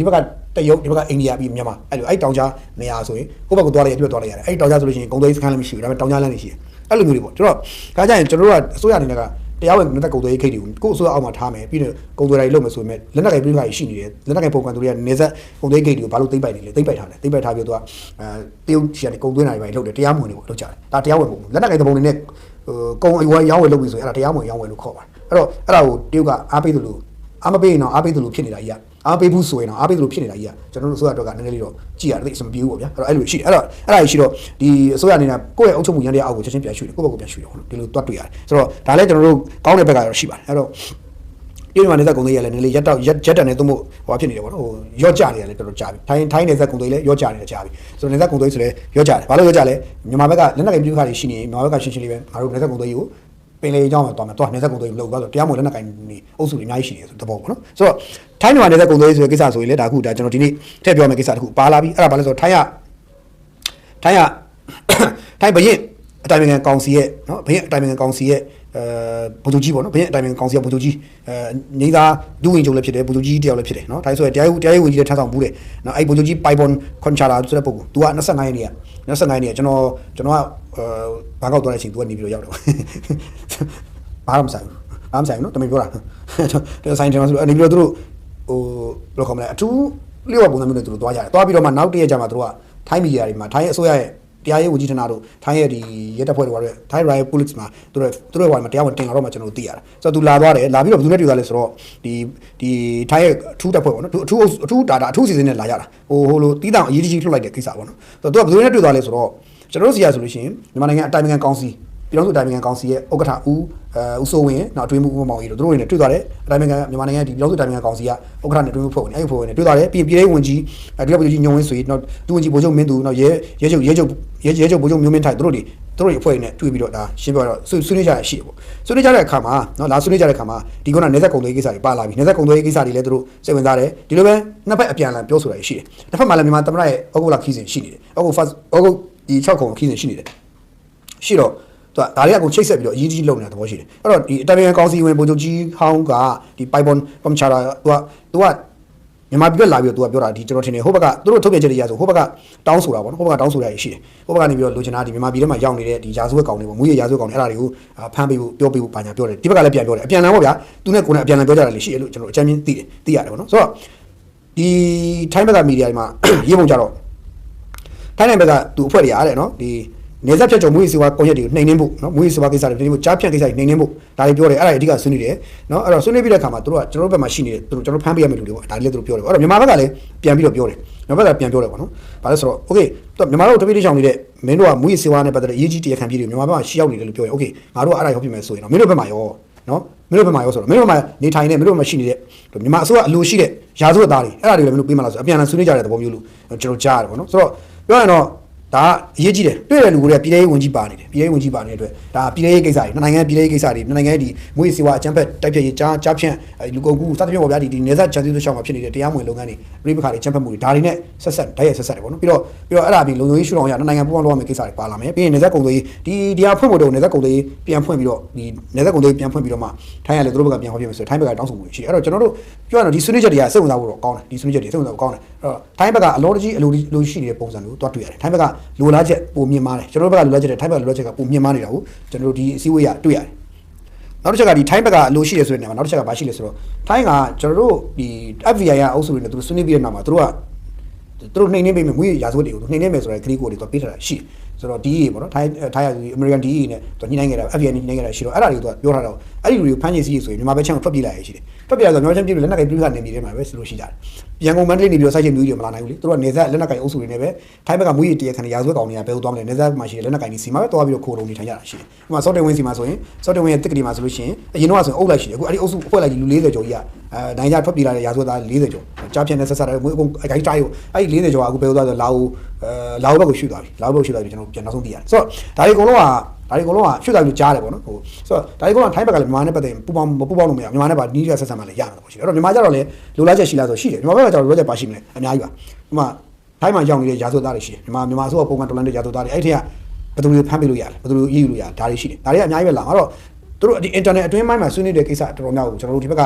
ီဘက်ကတရုတ်ဒီဘက်ကအိန္ဒိယပြီးမြန်မာအဲ့တောင်ကြားနေရာဆိုရင်ဟိုဘက်ကိုသွားလိုက်သွားလိုက်ရတယ်အဲ့တောင်ကြားဆိုလို့ရှိရင်ကုန်သေးစခန်းလည်းမရှိဘူးဒါပေမဲ့တောင်ကြားလမ်းလည်းရှိတယ်အဲ့လိုမျိုးတွေပေါ့တို့တော့ခါကြရင်ကျွန်တော်တို့ကအစိုးရအနေနဲ့ကတရားဝင်နေတဲ့ကုံသွေးခိတ်တွေကိုအစိုးရအောက်မှာထားမယ်ပြီးတော့ကုံသွေးတွေလုပ်မယ်ဆိုပေမဲ့လက်နက်ကင်ပြည်ခါရှိနေတယ်လက်နက်ကင်ပုံကန်သူတွေကနေဆက်ကုံသွေးခိတ်တွေကိုဘာလို့သိမ့်ပိုက်နေလဲသိမ့်ပိုက်ထားတယ်သိမ့်ပိုက်ထားပြီးတော့သူကတရုတ်ချီကနေကုံသွေးနိုင်တွေလုပ်တယ်တရားမဝင်တွေပေါ့လုပ်ကြတယ်ဒါတရားဝင်ပုံလက်နက်ကင်သဘုံတွေနဲ့ကုံအရွယ်ရောင်းဝယ်လုပ်ပြီးဆိုရင်အဲ့ဒါတရားဝင်ရောင်းဝယ်လို့ခေါ်ပါတယ်အဲ့တော့အဲ့ဒါကိုတရုတ်ကအားပေးသလိုအားမပေးရင်တော့အားပေးသလိုဖြစ်နေတာကြီးကအားပေးဘူးဆိုရင်တော့အားပေးသလိုဖြစ်နေတာကြီးကကျွန်တော်တို့အစိုးရအတွက်ကနည်းနည်းလေးတော့ကြည့်ရတယ်သိအဆင်မပြေဘူးပေါ့ဗျာအဲ့တော့အဲ့လိုရှိတယ်အဲ့တော့အဲ့ဒါကြီးရှိတော့ဒီအစိုးရအနေနဲ့ကိုယ့်ရဲ့အုပ်ချုပ်မှုရန်တရားအောက်ကိုချက်ချင်းပြန်ရွှေ့တယ်ကိုယ့်ဘက်ကိုပြန်ရွှေ့တယ်ဟုတ်ဒီလိုတွတ်တွေ့ရတယ်ဆိုတော့ဒါလည်းကျွန်တော်တို့ကောင်းတဲ့ဘက်ကတော့ရှိပါတယ်အဲ့တော့ဒီမှာနေတဲ့ကုန်သေးရလည်းနည်းနည်းရက်တန်နေသုံးဖို့ဟိုဖြစ်နေတယ်ပေါ့နော်ဟိုရော့ကြနေတယ်လည်းတော်တော်ကြာပြီထိုင်းနေတဲ့ကုန်သေးလည်းရော့ကြနေတယ်ကြာပြီဆိုတော့နေတဲ့ကုန်သေးဆိုလည်းရော့ကြတယ်ဘာလို့ရော့ကြလဲမြန်မာဘက်ကလက်နက်ကင်ပြည်ခါတွေရှိနေမြန်မာဘက်ကရှင်းရှင်းလေးပဲငါတို့နေတဲ့ကုန်သေးကိုပင်လေအကြောင်းမှာတွားမယ်နေတဲ့ကုန်သွေးမလုပ်ဘူးဆိုတော့တရားမဝင်လက်နက်ကင်နေအုပ်စုတွေအများကြီးရှိနေဆိုတဘောပေါ့နော်ဆိုတော့ထိုင်းမြန်မာနေတဲ့ကုန်သွေးဆိုတဲ့ကိစ္စဆိုရင်လည်းဒါအခုဒါကျွန်တော်ဒီနေ့ထည့်ပြောမယ့်ကိစ္စတခုပါလာပြီအဲ့ဒါဘာလဲဆိုတော့ထိုင်းဘရင်အတိုင်းနိုင်ငံကောင်စီရဲ့နော်ဘရင်အတိုင်းနိုင်ငံကောင်စီရဲ့ဗိုလ်ချုပ်ကြီးပေါ့နော်ဘရင်အတိုင်းနိုင်ငံကောင်စီရဲ့ဗိုလ်ချုပ်ကြီးနေသားဒူဝင်ချုပ်လည်းဖြစ်တယ်ဗိုလ်ချုပ်ကြီးတယောက်လည်းဖြစ်တယ်နော်ထိုင်းဆိုတရားဝင်ကြီးလည်းထမ်းဆောင်ဘူးတယ်နော်အဲ့ဗိုလ်ချုပ်ကြီးပိုင်ပွန်ခွန်ချာလာဆိုတဲ့ပုဂ္ဂိုလ် तू က25ရက်နေ့ကျွန်တော်ကဘာကောက်သွားတဲ့အချိန် तू ကနေပြီးတော့ရောက်တယ်ဘာမှမဆိုင်ဘူးနော်တမင်ပြောတာတော်ဆိုင်တယ်ဆိုတော့နေပြီးတော့သူတို့ဟိုဘယ်လိုခေါ်မလဲအထူးလျှော့ပုံစံမျိုးနဲ့သူတို့သွားကြတယ်သွားပြီးတော့မှနောက်တစ်ရက်ကျမှသူတို့ကထိုင်းမီဒီယာတွေမှာထိုင်းရဲ့အစိုးရရဲ့တရားရေးဝန်ကြီးဌာနတို့ထိုင်းရဲ့ဒီရဲတပ်ဖွဲ့တွေထိုင်း Royal Police မှာသူတို့ဘာမှတရားဝင်တင်လာတော့မှကျွန်တော်တို့သိရတယ်ဆိုတော့သူလာသွားတယ်လာပြီးတော့ဘယ်သူနဲ့တွေ့သွားလဲဆိုတော့ဒီထိုင်းရဲ့အထူးတပ်ဖွဲ့ပေါ့နော်အထူးဒါအထူးစီစဉ်နဲ့လာရတာဟိုလိုတီးတောင်အရေးကြီးလှုပ်လိုက်တဲ့ကိစ္စပေါ့နော်ဆိုတော့သူကဘယ်သူနဲ့တွေ့သွားလဲဆိုတော့ကျွန်တော်တို့စီရဆိုလို့ရှိရင်မြန်မာနိုင်ငံအတိုင်းအမြံကောင်စီပြည်တော်စုအတိုင်းအမြံကောင်စီရဲ့ဥက္ကဋ္ဌဦးစိုးဝင်းနောက်အတွင်းမှုဦးမောင်ကြီးတို့တွေနဲ့တွေ့သွားတယ်အတိုင်းအမြံမြန်မာနိုင်ငံဒီပြည်တော်စုအတိုင်းအမြံကောင်စီကဥက္ကဋ္ဌနဲ့အတွင်းမှုဖွဲ့ဝင်အဲ့ဒီဖွဲ့ဝင်နဲ့တွေ့သွားတယ်ပြီးပြည်ရေးဝန်ကြီးဒီကပြည်ကြီးညုံဝင်းဆွေနောက်ဒူဝန်ကြီးဗိုလ်ချုပ်မင်းသူနောက်ရဲချုပ်ဗိုလ်ချုပ်မျိုးမင်းထိုက်တို့တွေအဖွဲ့နဲ့တွေ့ပြီးတော့ဒါရှင်းပြတော့ဆွေးနွေးကြရရှိတယ်ပေါ့ဆွေးနွေးကြတဲ့အခါမှာနော်လာဆွေးနွေးကြတဲ့အခါမှာဒီကုန်းကနေသက်ကုံသွေးကိစ္စတွေပါလာပြီနေသက်ကုံသွေးကိစ္စတွေလည်းတို့စိတ်ဝင်စားတယ်ဒီလိုပဲနှစ်ဖက်အပြန်အလှန်ပြောဆိုတာရှိတယ်တစ်ဖက်မှာလည်းမြန်မာသမ္မတရဲ့ဩဂုတ်လခီးစဉ်ရှိနေတယ်ဩဂုတ်ဒီ6ခုခီးစဉ်ရှိနေတယ်ရှိတော့သူကဒါတွေကကိုချိတ်ဆက်ပြီးတော့အရေးကြီးလုပ်နေတာသဘောရှိတယ်အဲ့တော့ဒီအတိုင်းကောင်စီဝင်ဗိုလ်ချုပ်ကြီးဟောင်းကဒီပိုင်ပွန်ပမ်ချာရာသူကမြန်မာပြည်လာပြီးတော့သူကပြောတာဒီကျွန်တော်ထင်တယ်ဟိုဘက်ကသူတို့ထုတ်ပြန်ချက်တွေရဆိုဟိုဘက်ကတောင်းဆိုတာပေါ့နော်ဟိုဘက်ကတောင်းဆိုတာရှိတယ်ဟိုဘက်ကနေပြီးတော့လိုချင်တာဒီမြန်မာပြည်ထဲမှာရောက်နေတဲ့ဒီရာဇဝတ်ကောင်တွေပေါ့မူရရာဇဝတ်ကောင်တွေအဲ့ဒါတွေကိုဖမ်းပေးဖို့ပြောပေးဖို့ဘာညာပြောတယ်ဒီဘက်ကလည်းပြန်ပြောတယ်အပြန်လန်ပေါ့ဗျာသူနဲ့ကိုယ်နဲ့အပြန်လန်ပြောကြတယ်လေရှိတယ်လို့ကျွန်တော်အကြမ်းမြင်သိရတယ်ပေါ့နော်ဆိုတော့ဒီထိုင်းဘက်ကမီဒီယာတွေမှာရေးပုံကြတော့ထိုင်းနိုင်ငံဘက်ကသူအဖွဲ့တွေအားတဲ့နော်ဒီနေဆက်ဖြတ်ကျော်မွေးစီဝါကွန်ရက်တွေကိုနှိမ်နှင်းဖို့နော်မွေးစီဝါကိစ္စတွေနှိမ်နှင်းဖို့ကြားဖြတ်ကိစ္စတွေနှိမ်နှင်းဖို့ဒါတွေပြောတယ်အဲ့ဒါတွေအဓိကဆွေးနွေးတယ်နော်အဲ့တော့ဆွေးနွေးပြီးတဲ့အခါမှာတို့ကကျွန်တော်တို့ဘက်မှာရှိနေတယ်တို့ကျွန်တော်ဖမ်းပေးရမယ့်လူတွေပေါ့ဒါတွေလည်းတို့ပြောတယ်အဲ့တော့မြန်မာဘက်ကလည်းပြန်ပြီးတော့ပြောတယ်မြန်မာဘက်ကပြန်ပြောတယ်ပေါ့နော်ဘာလဲဆိုတော့โอเคမြန်မာတို့တပိတ်တိချောင်းနေတဲ့မင်းတို့ကမွေးစီဝါနဲ့ပတ်သက်တဲ့အရေးကြီးတရားခံပြည်တွေမြန်မာဘက်မှာရှိရောက်နေတယ်လို့ပြောရင်โอเคငါတို့ကအဲ့ဒါရောက်ပြီမယ်ဆိုရင်တော့မင်းတို့ဘက်မှာရောနော်မင်းတို့ဘက်မှာရောဆိုတော့မင်းတို့မှာနေထိုင်နေမင်းတို့မှာရှိနေတဲ့မြန်မာအစိုးရအလိုရှိတဲ့ရာဇဝတ်သားတွေအဲ့ဒါတွေလည်းမင်းတို့ပေးမှလားဆိုအပြန်အလှန်ဆွေးနွေးကြတဲ့သဘောမျိုးလို့ကျွန်တော်ကြားရတယ်ပေါ့နော်ဆိုတော့ပြောရင်တော့ဒါအရေးကြီးတယ်တွေ့တဲ့လူတွေကပြည်ထောင်ဝင်ကြီးပါနေတယ်ပြည်ထောင်ဝင်ကြီးပါနေတဲ့အတွက်ဒါပြည်ထောင်ကိစ္စတွေနိုင်ငံပြည်ထောင်ကိစ္စတွေနိုင်ငံဒီမွေးစီဝါအကျန်းဖက်တိုက်ဖြတ်ရေးကြားဖြန့်လူကုန်ကူးစသဖြင့်ပေါ့ဗျာဒီနေဆက်ချန်စီရှောင်းမှာဖြစ်နေတဲ့တရားမဝင်လုပ်ငန်းတွေပြည်ပခါတွေချမ်းဖက်မှုတွေဒါတွေနဲ့ဆက်ဆက်တိုက်ရိုက်ဆက်ဆက်တယ်ပေါ့နော်ပြီးတော့အဲ့ဒါပြီးလုံခြုံရေးရှုထောင့်ရနိုင်ငံပူးပေါင်းလုပ်ရမယ့်ကိစ္စတွေပါလာမယ်ပြီးရင်နေဆက်ကုန်သွေးဒီဟာဖွင့်ဖို့တော့နေဆက်ကုန်သွေးပြန်ဖွင့်ပြီးတော့ဒီနေဆက်ကုန်သွေးပြန်ဖွင့်ပြီးတော့မှထိုင်းရလေသူတို့ဘက်ကပြန်ဟောပြမယ်ဆိုထိုင်းဘက်ကတောင်းဆိုမှုရှိတယ်အဲ့တော့ကျွန်တော်တို့ပြောရတော့ဒီဆွေးနွေးချက်တွေကစိတ်ဝင်စားဖို့တော့ကောင်းတယ်ဒီဆွေးနွေးချက်တွေစိတ်ဝင်စားဖို့ကောင်းတယ် ထိုင်းဘက်ကအလောတကြီးအလိုရှိနေတဲ့ပုံစံမျိုးတွားတွေ့ရတယ်ထိုင်းဘက်ကလိုလားချက်ပုံမြင်မာတယ်ကျွန်တော်တို့ဘက်ကလိုလားချက်တဲ့ထိုင်းဘက်ကလိုလားချက်ကပုံမြင်မာနေတာကိုကျွန်တော်တို့ဒီအစည်းအဝေးရတွေ့ရတယ်နောက်တစ်ချက်ကဒီထိုင်းဘက်ကလိုရှိတယ်ဆိုတဲ့နေရာမှာနောက်တစ်ချက်ကဘာရှိလဲဆိုတော့ထိုင်းကကျွန်တော်တို့ဒီ FBI ရအုပ်စုတွေနဲ့သူတို့ဆွေးနွေးပြီးတဲ့နောက်မှာသူတို့နှိမ့်နေပေးမယ်ငွေရာဇဝတ်တွေကိုနှိမ့်နေမယ်ဆိုတဲ့ခရီးကိုတွေတော့ပေးထားတာရှိဆိုတော့ DE ပေါ့နော်ထိုင်းရ American DE နဲ့သူညှိနှိုင်းခဲ့တာ FBI နဲ့ညှိနှိုင်းခဲ့တာရှိတော့အဲ့ဒါတွေကိုသူပြောထားတော့အဲ့ဒီလူတွေကိုဖမ်းဆီးစီးဆိုရင်မြန်မာဘက်ချမ်းကိုထွက်ပြေးလိုက်ရရှိတယ်ထွက်ပြေးလာဆိုတော့မြန်မာချမ်းပြေးလို့လက်နက်ကိုင်ပြေးကနေပြည်ထဲမှာပဲဆိုလို့ရှိကြတယ်ရန်ကုန်မန္တလေးနေပြီးတော့စိုက်ချိန်မျိုးတွေမလာနိုင်ဘူးလေသူတို့ကနေဆက်လက်နက်ကိုင်အုပ်စုတွေနဲ့ပဲထိုင်းဘက်ကမွေးရတရားခံရာဇဝတ်ကောင်တွေကဘယ်လိုသွားမလဲနေဆက်မှာရှိတယ်လက်နက်ကိုင်တွေစီမှာပဲသွားပြီးတော့ခိုးလုံးနေထိုင်ကြတာရှိတယ်ဥပမာစောတင်ဝင်းစီမှာဆိုရင်စောတင်ဝင်းရဲ့တစ်ကလေးမှာဆိုလို့ရှိရင်အရင်တော့ဆိုရင်အုပ်လိုက်ရှိတယ်အခုအဲ့ဒီအုပ်စုအဖွဲ့လိုက်ကြီးလူ40ကျော်ကြီးကနိုင်ကြထွက်ပြေးလာတဲ့ရာဇဝတ်သား40ကျော်ကြားဖြတ်နေဆက်ဆက်တယ်မွေးအကုန်အကိုင်းတိုင်းကိုအဲ့ဒီ40ကျော်ကအခုဘယ်လိုသွားဆိုလာဘက်ကိုရွှေ့သွားပြီလာဘက်ကိုရွှေ့သွားပြီကျွန်တော်ပြန်နောက်ဆုံးသိရတယ်ဆိုတော့ဒါတွေအကုန်လုံးကရွှေ့သွားပြီးကြားတယ်ပေါ့နော်ဟိုဆိုတော့ဒါတွေအကုန်လုံးထိုင်းဘက်ကလည်းမြန်မာနဲ့ပတ်သက်ပူပေါင်းလို့မရမြန်မာနဲ့ပါနီးရဆက်ဆက်မှလည်းရမှာပေါ့ရှိတယ်အဲ့တော့မြန်မာကျတော့လည်းလိုလားချက်ရှိလားဆိုရှိတယ်မြန်မာဘက်ကကျတော့လိုလားချက်ပါရှိမလဲအများကြီးပါဥပမာထိုင်းမှာရောက်နေတဲ့ရာဇဝတ်သားတွေရှိတယ်မြန်မာဆိုတော့ပုံမှန်တော်လန်တဲ့ရာဇဝတ်သားတွေအဲ့ထက်ကဘယ်သူတွေဖမ်းပေးလို့ရလဲဘယ်သူတွေရေးယူလို့ရဒါတွေရှိတယ်ဒါတွေကအများကြီးပဲလာအဲ့တော့သူတို့ဒီ internet အတွင်းပိုင်းမှာဆွေးနွေးတဲ့ကိစ္စတော်တော်များကိုကျွန်တော်တို့ဒီဘက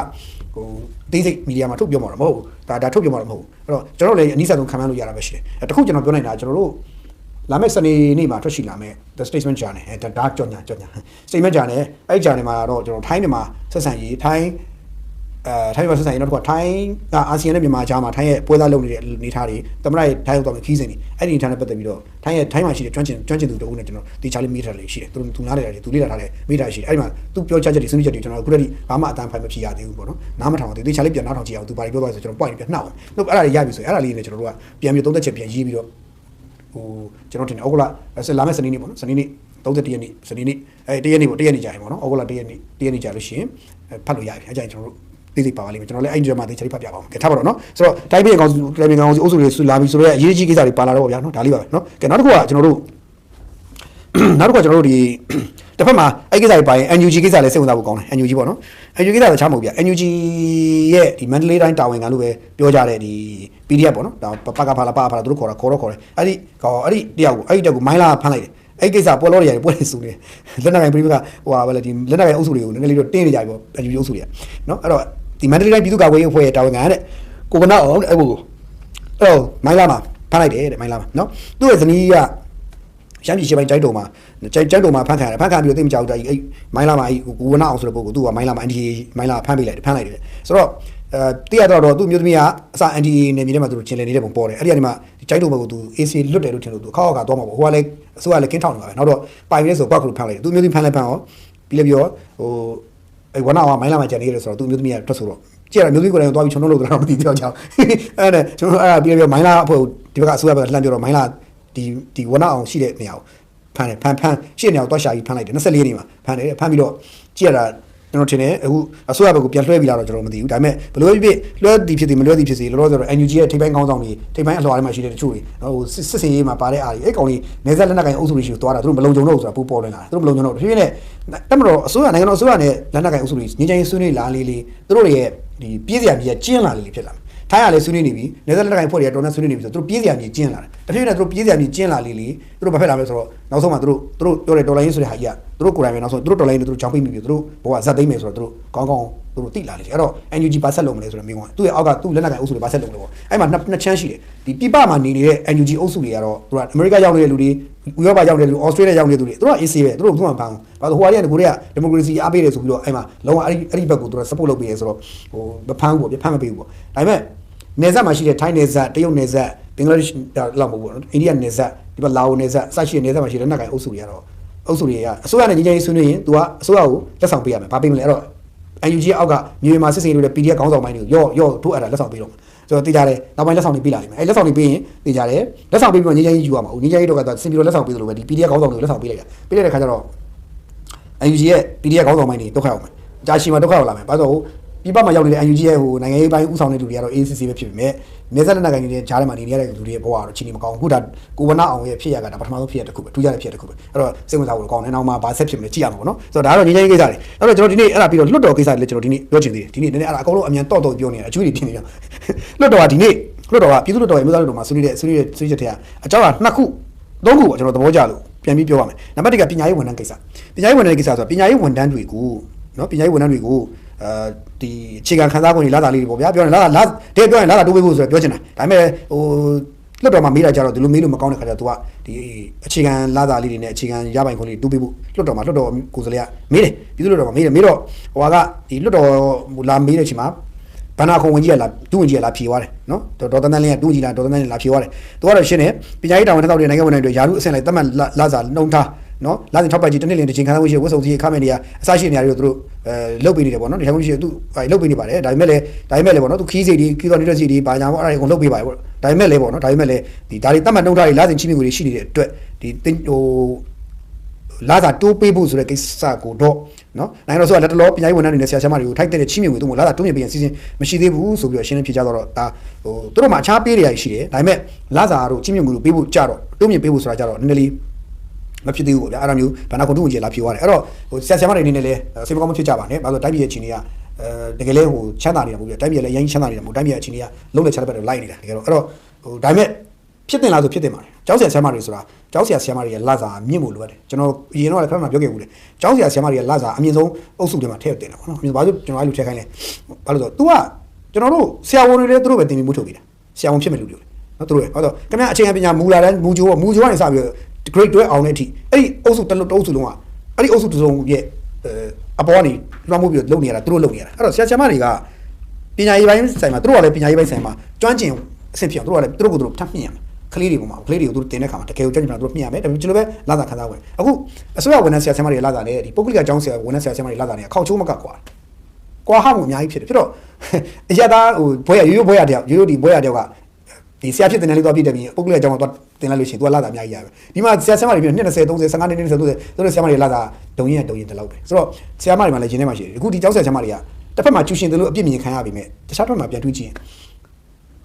်ကဟိုသေးစိတ်မီဒီယာမှာထုတ်ပြောမှာတော့မဟုတ်ဘူးဒါထုတ်ပြောမှာတော့မဟုတ်ဘူးအဲ့တော့ကျွန်တော်တို့လည်းအနည်းဆုံးခံမှန်းလို့ရတာပဲရှိတယ်တခုကျွန်တော်ပြောနေတာကျွန်တော်တို့လာမယ့်စနေနေ့မှာထွက်ရှိလာမယ့် The Statesman Journal ဒါကြောညာ Statement Journal အဲ့ journal မှာတော့ကျွန်တော်ထိုင်းမြန်မာဆက်ဆံရေးထိုင်းမှာဆက်ဆံရေးနောက်တစ်ခုထိုင်းကအာဆီယံနဲ့မြန်မာကြားမှာထိုင်းရဲ့ပွဲစားလုပ်နေတဲ့နေထားတွေသမရရဲ့ထိုင်းရောက်တော့ခီးစင်တွေအဲ့ဒီနေထားနဲ့ပတ်သက်ပြီးတော့ထိုင်းမှာရှိတဲ့ကျွမ်းကျင်သူတို့နဲ့ကျွန်တော်ဒီချာလေးမိထားလေးရှိတယ်သူနားလေတယ်သူလေ့လာထားတဲ့မိထားရှိတယ်အဲ့ဒီမှာသူပြောချချက်တွေဆွေးနွေးချက်တွေကျွန်တော်အခုတည်းဘာမှအတန်းဖိုင်မဖြစ်ရသေးဘူးပေါ့နော်နားမထောင်သေးဘူးဒီချာလေးပြန်နားထောင်ကြည့်အောင်သူဘာတွေပြောသွားဆိုကျွန်တော် point ပြန်နှောက်အောင်အဲ့ဒါတွေရပြီဆိုရင်အဲ့ဒါလေးနဲ့ကျွန်တော်တို့ကပြန်ပြီးသုံးသက်ချက်ပြန်ရေးပြီးတော့ဟိုကျွန်တော်တင်ဩဂုတ်လလာမယ့်စနေနေ့ပေါ့နော်စနေနေ့31ရက်နေ့စနေနေ့တရက်နေ့ပေါ့တရက်နေ့ကြာရင်ပေါ့နော်ဩဂုတ်လတရက်နေ့ကြာလို့ရှိရင်ဖတ်လို့ရပြီအဲ့ကြရင်ကျွန်တော်တို့သိသိပါပါလိမ့်မယ်ကျွန်တော်လည်းအဲ့ဒီမှာသိချရိဖတ်ပြပါအောင်ကဲထားပါတော့နော်ဆိုတော့တိုင်းပြည်ကောင်စီအုပ်စုတွေဆူလာပြီဆိုတော့အရေးကြီးကိစ္စတွေပါလာတော့ဗျာနော်ဒါလေးပါပဲနော်ကဲနောက်တစ်ခုကကျွန်တော်တို့ဒီတစ်ဖက်မှာအဲ့ကိစ္စတွေပါရင် NUG ကိစ္စလည်းစိတ်ဝင်စားဖို့ကောင်းတယ် NUG ပေါ့နော် NUG ကိစ္စလည်းချားမဟုတ်ဗျာ NUG ရဲ့ဒီမန္တလေးတိုင်းတာဝန်ခံလို့ပဲပြောကြတဲ့ဒီ PDF ပေါ့နော်ဒါပကဖလာပါသူတို့ခေါ်တယ်အဲ့ဒီတယောက်ကိုမိုင်းလာဖမ်းလိုက်တယ်အဲ့ကိစ္စပေါ်လို့ရတယ်ပွဲနေစုနေလက်နက်ကိုင်ပြည်ကဟိုဟာပဲလေဒီလက်နက်ကိုင်အုပ်စုတွေကိုနည်းနည်းလေးတော့တင်းနေကြပြီပေါ့ NUG အုပ်စုတွေကနော်အဲ့တော့ဒီမန္တလေးတိုင်းပြည်သူ့ကာကွယ်ရေးအဖွဲ့ရဲ့တာဝန်ခံတဲ့ကိုကနာအောင်အဲ့ဘူးအဲ့တော့မိုင်းလာမှာဖမ်းလိုက်တယ်တဲ့မိုင်းလာမှာနော်သူ့ရဲ့ဇနီးကရှမ်းပြည်ရှေ့ပိုင်းကျိုင်းတုံမှာဖမ်းခံရတယ်ဖမ်းခံပြီးတော့သိမကြောက်တယ်အဲ့မိုင်းလာမှာအဲ့ကိုကနာအောင်ဆိုတဲ့ပုဂ္ဂိုလ်သူကမိုင်းလာမှာ NDA မိုင်းလာဖမ်းလိုက်တယ်ဆိုတော့တိရတော့သူ့မျိုးသမီးကအစ NDA နဲ့မြေထဲမှာသူတို့ချင်းလည်နေတဲ့ပုံပေါ်တယ်အဲ့ဒီကနေမှကျိုင်းတုံဘက်ကိုသူ AC လွတ်တယ်လို့ထင်လို့သူခါသွားမှာပေါ့ဟိုကလည်းအစိုးရလည်းကင်းထောင်နေပါပဲနောက်တော့ပိုင်ရဲဆိုပောက်ကလို့ဖမ်းလိုက်တယ်သူမျိုးသမီးဖမ်းရောပြီးလည်းပြောဟိုအဲ့ဝနာကမိုင်းလာမှာကျန်နေတယ်ဆိုတော့သူမျိုးသမီးကထွက်ဆိုတော့ကြည့်ရမျိုးသမီးကိုလည်းသွားပြီးချုံလို့တော့မသိတော့ကြောက်အဲ့ဒါကျွန်တော်အဲ့ဒါပြီးလည်းပြောမိုင်းလာအဖွဲ့ဒီဘက်ကအစိုးရဘက်ကလှမ်းပြောတော့မိုင်းလာဒီဝနာအောင်ရှိတဲ့နေရာကိုဖမ်းရှေ့နေအောင်တွားရှာကြီးဖမ်းလိုက်တယ်24ရက်နေ့မှာဖမ်းပြီးတော့ကြည့်ရတာကျွန်တော်ထင်တယ်အခုအစိုးရဘက်ကိုပြန်လွှဲပြီးလာတော့ကျွန်တော်မသိဘူးဒါပေမဲ့ဘယ်လိုဖြစ်လွှဲသည်ဖြစ်သည်မလွှဲသည်ဖြစ်စေလောလောဆယ်တော့ NUG ရဲ့ထိပ်ပိုင်းခေါင်းဆောင်တွေထိပ်ပိုင်းအလှော်ထဲမှာရှိတဲ့တချို့တွေဟိုစစ်စင်ရေးမှာပါတဲ့အားတွေအဲ့ကောင်လေးနေဆက်လက်နက်ကိုင်အုပ်စုတွေရှိသွားတာသူတို့မလုံခြုံတော့ဆိုတာပို့ပေါ်လာတာသူတို့မလုံခြုံတော့ဖြစ်ဖြစ်နဲ့တက်မတော်အစိုးရနိုင်ငံတော်အစိုးရနဲ့လက်နက်ကိုင်အုပ်စုတွေငင်းချိုင်းဆွေးနွေးလာလေးသူတို့ရဲ့ဒီပြေးစရာမြေကျင်းလာလေးဖြစ်လာထိုင်းကလည်းဆွေးနွေးနေပြီနေဆက်လက်နက်ကိုင်ဖွဲ့တွေကတော်တော်ဆွေးနွေးနေပြီဆိုတော့သူတို့ပြေးစရာမြေကျင်းလာတယ်တဖြည်းဖြည်းနဲ့သူတို့ပြေးစရာမြေကျင်းလာလေးသူတို့ဘာဖြစ်လာမလဲဆိုတော့နောက်ဆုံးမှာသူတို့ပြောတဲ့ဒေါ်လာရင်းဆိုတဲ့ဟာကြီးကသူတို့ကိုယ်တိုင်ပဲနောက်ဆုံးသူတို့ဒေါ်လာရင်းနဲ့သူတို့ချောင်းပိတ်မိပြီသူတို့ဘောကဇက်သိမ်းမယ်ဆိုတော့သူတို့ကောင်းသူတို့တိလာလေအဲ့တော့ NUG ပါဆက်လုံးမလဲဆိုတော့မိကုန်းကသူ့ရဲ့အောက်ကသူ့လက်နက်ကိုင်အုပ်စုတွေပါဆက်လုံးလို့ပေါ့အဲ့မှာနှစ်ချမ်းရှိတယ်ဒီပြပမှာနေနေတဲ့ NUG အုပ်စုတွေကတော့သူကအမေရိကရောက်နေတဲ့လူတွေဥရောပရောက်နေတဲ့လူဩစတြေးလျရောက်နေတဲ့လူတွေသူတို့က AC ပဲသူတို့ကဖမ်းဘာလို့ဟိုဟာတွေကကိုရီးယားဒီမိုကရေစီအားပေးတယ်ဆိုပြီးတော့အဲ့မှာလုံးဝအဲ့ဒီဘက်ကိုသူတို့ support လုပ်ပေးရဲဆိုတော့ဟိုမဖမ်းဘူးပေါ့ဖမ်းမပေးဘူးပေါ့ဒါပေမဲ့နေဆက်မှာရှိတဲ့ထိုင်းနေဆက်တရုတ်နေဆက်ဘင်္ဂလားဒေ့ရှ်လောက်မဟုတ်ဘူးနော်အိန္ဒိယနေဆက်ဒီဘက်လာအိုနေဆက်အစရှိတဲ့နေဆက်မှာရှိတဲ့လက်နက်ကိုင်အုပ်စုတွေကတော့အုပ်စုတွေကအစိုးရနဲ့ညီချင်းဆွေးနွေးရင် तू ကအစိုးရကိုလက်ဆောင်ပေးရမယ်ဘာပေးမလဲအဲ့တော့ NUG အောက်ကမြေမှာစစ်စင်လို့တဲ့ PDF ခေါင်းဆောင်ပိုင်းတွေကိုရော့ထိုးအပ်တာလက်ဆောင်ပေးတော့ဆိုတော့တေးကြတယ်နောက်ပိုင်းလက်ဆောင်တွေပေးလာလိမ့်မယ်အဲ့လက်ဆောင်တွေပေးရင်တေးကြတယ်လက်ဆောင်ပေးပြီးတော့ညီချင်းယူရမှာဦးညီချင်းတို့ကတော့စင်ပြီးတော့လက်ဆောင်ပေးသလိုပဲဒီ PDF ခေါင်းဆောင်တွေကိုလက်ဆောင်ပေးလိုက်တာပေးလိုက်တဲ့ခါကျတော့ NUG ရဲ့ PDF ခေါင်းဆောင်ပိုင်းတွေဒုက္ခရောက်မယ်ကြာရှည်မှာဒုက္ခရောက်လာမယ်ဘာလို့ပြပမှာရောက်နေတဲ့ NUG ရဲ့ဟိုနိုင်ငံရေးပိုင်းဥဆောင်တဲ့လူတွေကတော့ ACC ပဲဖြစ်ပေမဲ့နေဆက်လက်နက်ကိုင်နေတဲ့ဂျားထဲမှာနေရတဲ့လူတွေရဲ့ဘဝကတော့ချင်းနေမကောင်းဘူးအခုဒါကိုဝနာအောင်ရဲ့ဖြစ်ရကဒါပထမဆုံးဖြစ်ရတစ်ခုပဲထူးခြားတဲ့ဖြစ်ရတစ်ခုပဲအဲ့တော့စိတ်ဝင်စားဖို့ကောင်းတယ်နောက်မှဘာဆက်ဖြစ်မလဲကြည့်ရမှာပေါ့နော်ဆိုတော့ဒါကတော့ငြိမ်းချမ်းရေးကိစ္စတွေအဲ့တော့ကျွန်တော်ဒီနေ့အဲ့ဒါပြီးတော့လွတ်တော်ကိစ္စတွေလည်းကျွန်တော်ဒီနေ့ပြောချင်သေးတယ်ဒီနေ့နည်းနည်းအဲ့ဒါအကုန်လုံးအမြန်တော့ပြောနေတာအကျိုးတွေဖြစ်နေကြလွတ်တော်ကဒီနေ့လွတ်တော်ကပြည်သူ့လွတ်တော်ရဲ့မြို့သားလွတ်တော်မှာဆွေးနွေးချက်တွေကအကြောင်းက2ခု3ခုပေါ့ကျွန်တော်သဘောကျလို့ပြန်ပြီးပြောပါမယ်နံပါတ်1ကပညာရေးဝန်ထမ်းကိစ္စဆိုတော့ပညာရေးဝန်ထမ်းတွေကိုနော်ပညာရေးဝန်ထမ်းတွေကို ဒီအခြေခံခံစား권တွေလာတာလေးတွေပေါ့ဗျာပြောရင်လာတဲ့ပြောရင်လာတာတိုးပေးဖို့ဆိုတော့ပြောချင်တာဒါပေမဲ့ဟိုလွတ်တော်မှာမေးတာကြတော့ဒီလိုမေးလို့မကောင်းတဲ့ခါကျတော့ तू ကဒီအခြေခံလာတာလေးတွေနဲ့အခြေခံရပိုင်ခွင့်လေးတိုးပေးဖို့လွတ်တော်ကိုယ်စားလှယ်ကမေးတယ်ပြည်သူ့လွတ်တော်မှာမေးတော့ဟိုကဒီလွတ်တော်လာမေးတဲ့အချိန်မှာဘာနာခုံဝင်ကြီးကလာဒုဝင်ကြီးကလာဖြေသွားတယ်နော်ဒေါ်တန်းတန်းလေးကဒုဝင်ကြီးလာဒေါ်တန်းတန်းလေးလာဖြေသွားတယ်သူကတော့ရှင်းတယ်ပညာရေးတာဝန်ထမ်းဆောင်တဲ့နိုင်ငံဝန်ထမ်းတွေယာရုအဆင့်လိုက်တတ်မှတ်လာစာနှုံထားနော်လာစဉ်ထောက်ပတ်ကြီးတစ်နှစ်လတစ်ချိန်ခံစားမှုရှိဝတ်စုံစီခါမဲ့နေရအစရှိနေရတယ်တို့လုတ်ပေးနေတယ်ပေါ့နော်ဒီဆောင်မှုရှိသူလုတ်ပေးနေပါတယ်ဒါပေမဲ့လည်းပေါ့နော်သူခီးစိတ်ဒီခီးတော်နေတဲ့စိတ်ဒီဘာညာပေါ့အဲ့ဒါကိုလုတ်ပေးပါတယ်ပေါ့ဒါပေမဲ့လည်းပေါ့နော်ဒါပေမဲ့လည်းဒီဒါတွေတတ်မှတ်နှုံထားတွေလာစဉ်ချိမိကိုတွေရှိနေတဲ့အတွက်ဒီဟိုလာစာတိုးပေးဖို့ဆိုတဲ့ကိစ္စကိုတော့နော်နိုင်ငံတော်ဆိုတာလက်တလောပညာရေးဝန်ထမ်းတွေနဲ့ဆရာဆရာမတွေကိုထိုက်တဲ့ချိမိကိုသူ့ကိုလာစာတိုးမြင့်ပေးရင်စီစဉ်မရှိသေးဘူးဆိုပြီးတော့ရှင်းလင်းဖြေကြားတော့ဒါဟိုသူတို့မှာအခြားပေးတွေရရှိတယ်ဒါပေမဲ့လာစာတို့ချိမိကိုပေးဖို့ကြတော့တိုးမြင့်ပေးဖို့ဆိုတာကြတော့နည်းနည်းလေးမဖြစ်သေးဘူးပေါ့ဗျာအဲ့ဒါမျိုးဘာနာကွန်တူဝင်ကြီးလာဖြေသွားတယ်အဲ့တော့ဟိုဆရာဆရာမတွေအနေနဲ့လည်းစေမကောင်းမဖြစ်ကြပါနဲ့ဘာလို့တိုင်းပြည်ရဲ့အခြေအနေကတကယ်လဲဟိုချမ်းသာနေတာမဟုတ်ဘူးတိုင်းပြည်လည်းအရင်ချမ်းသာနေတာမဟုတ်တိုင်းပြည်ရဲ့အခြေအနေကလုံးနဲ့ချတဲ့ဘက်တော့လိုက်နေတာတကယ်တော့အဲ့တော့ဟိုဒါပေမဲ့ဖြစ်တင်လားဆိုဖြစ်တင်ပါတယ်ကျောင်းဆရာဆရာမတွေဆိုတာကျောင်းဆရာဆရာမတွေရဲ့လစာမြင့်ဖို့လိုအပ်တယ်ကျွန်တော်အရင်တော့လည်းခဏမှပြောခဲ့ဘူးလေကျောင်းဆရာဆရာမတွေရဲ့လစာအမြင့်ဆုံးအုပ်စုတွေမှာထည့်တင်တယ်ပေါ့နော်ဘာလို့ကျွန်တော်အဲ့လိုထည့်ခိုင်းလဲဘာလို့ဆိုတော့ तू ကကျွန်တော်တို့ဆရာဝန်တွေလည်းသူတို့ပဲတင်ပြီးမှုထုတ်ပေးတာဆရာဝန်ဖြစ်မဲ့လူတွေနော်သူတို့ရဲ့ဟုတ်တော့ခင်ဗျာအချိန်ပညာမူလာတဲ့မူဂျိုကနေစပြီးgrade 12အောင်တဲ့အထိအဲ့ဒီအုပ်စုတစ်အုပ်စုလုံးကအဲ့ဒီအုပ်စုတစ်စုံရဲ့အပေါ်ကနေလွှမ်းမိုးပြီးလုပ်နေရတာသူတို့လုပ်နေရတာအဲ့တော့ဆရာဆရာမတွေကပညာရေးပိုင်းဆိုင်မှာသူတို့ကလည်းပညာရေးပိုင်းဆိုင်မှာကျွမ်းကျင်အဆင့်ဖြစ်အောင်သူတို့ကလည်းသူတို့ကိုယ်သူတို့ထပ်မြင်ရမယ်ကလေးတွေပုံမှာကလေးတွေကိုသူတို့တင်တဲ့ခါမှာတကယ်ကိုကျွမ်းကျင်တာသူတို့မြင်ရမယ်ဒါပေမဲ့ကျွန်တော်ပဲလာတာခံစားဝင်အခုအစိုးရဝန်ထမ်းဆရာဆရာမတွေလာတာလေဒီပုဂ္ဂလိကကျောင်းဆရာဝန်ထမ်းဆရာဆရာမတွေလာတာနေအခောက်ချိုးမကကွာကွာဟမှုအများကြီးဖြစ်တယ်ဖြစ်တော့အရသာဟိုဘွဲရရိုးဘွဲရတယောက်ရိုးဒီဘွဲရတယောက်ကဒီဆရာဖြစ်တဲ့နယ်လေးသွားပြည့်တယ်ပြီးပုဂ္ဂလိကကျောင်းမှာသွားတင်လိုက်လို့ရှိရင်သူကလာတာအများကြီးရပဲဒီမှာဆရာဆရာမတွေပြည့်20 30 15နှစ်20 30သူတို့ဆရာမတွေလာတာတုံရင်တလောက်ပဲဆိုတော့ဆရာမတွေမှာလည်းရင်းနေမှာရှိတယ်အခုဒီကျောင်းဆရာဆရာမတွေကတစ်ဖက်မှာကျူရှင်တယ်လို့အပြစ်မြင်ခံရပြီမဲ့တခြားဘက်မှာပြန်တွေးကြည့်ရ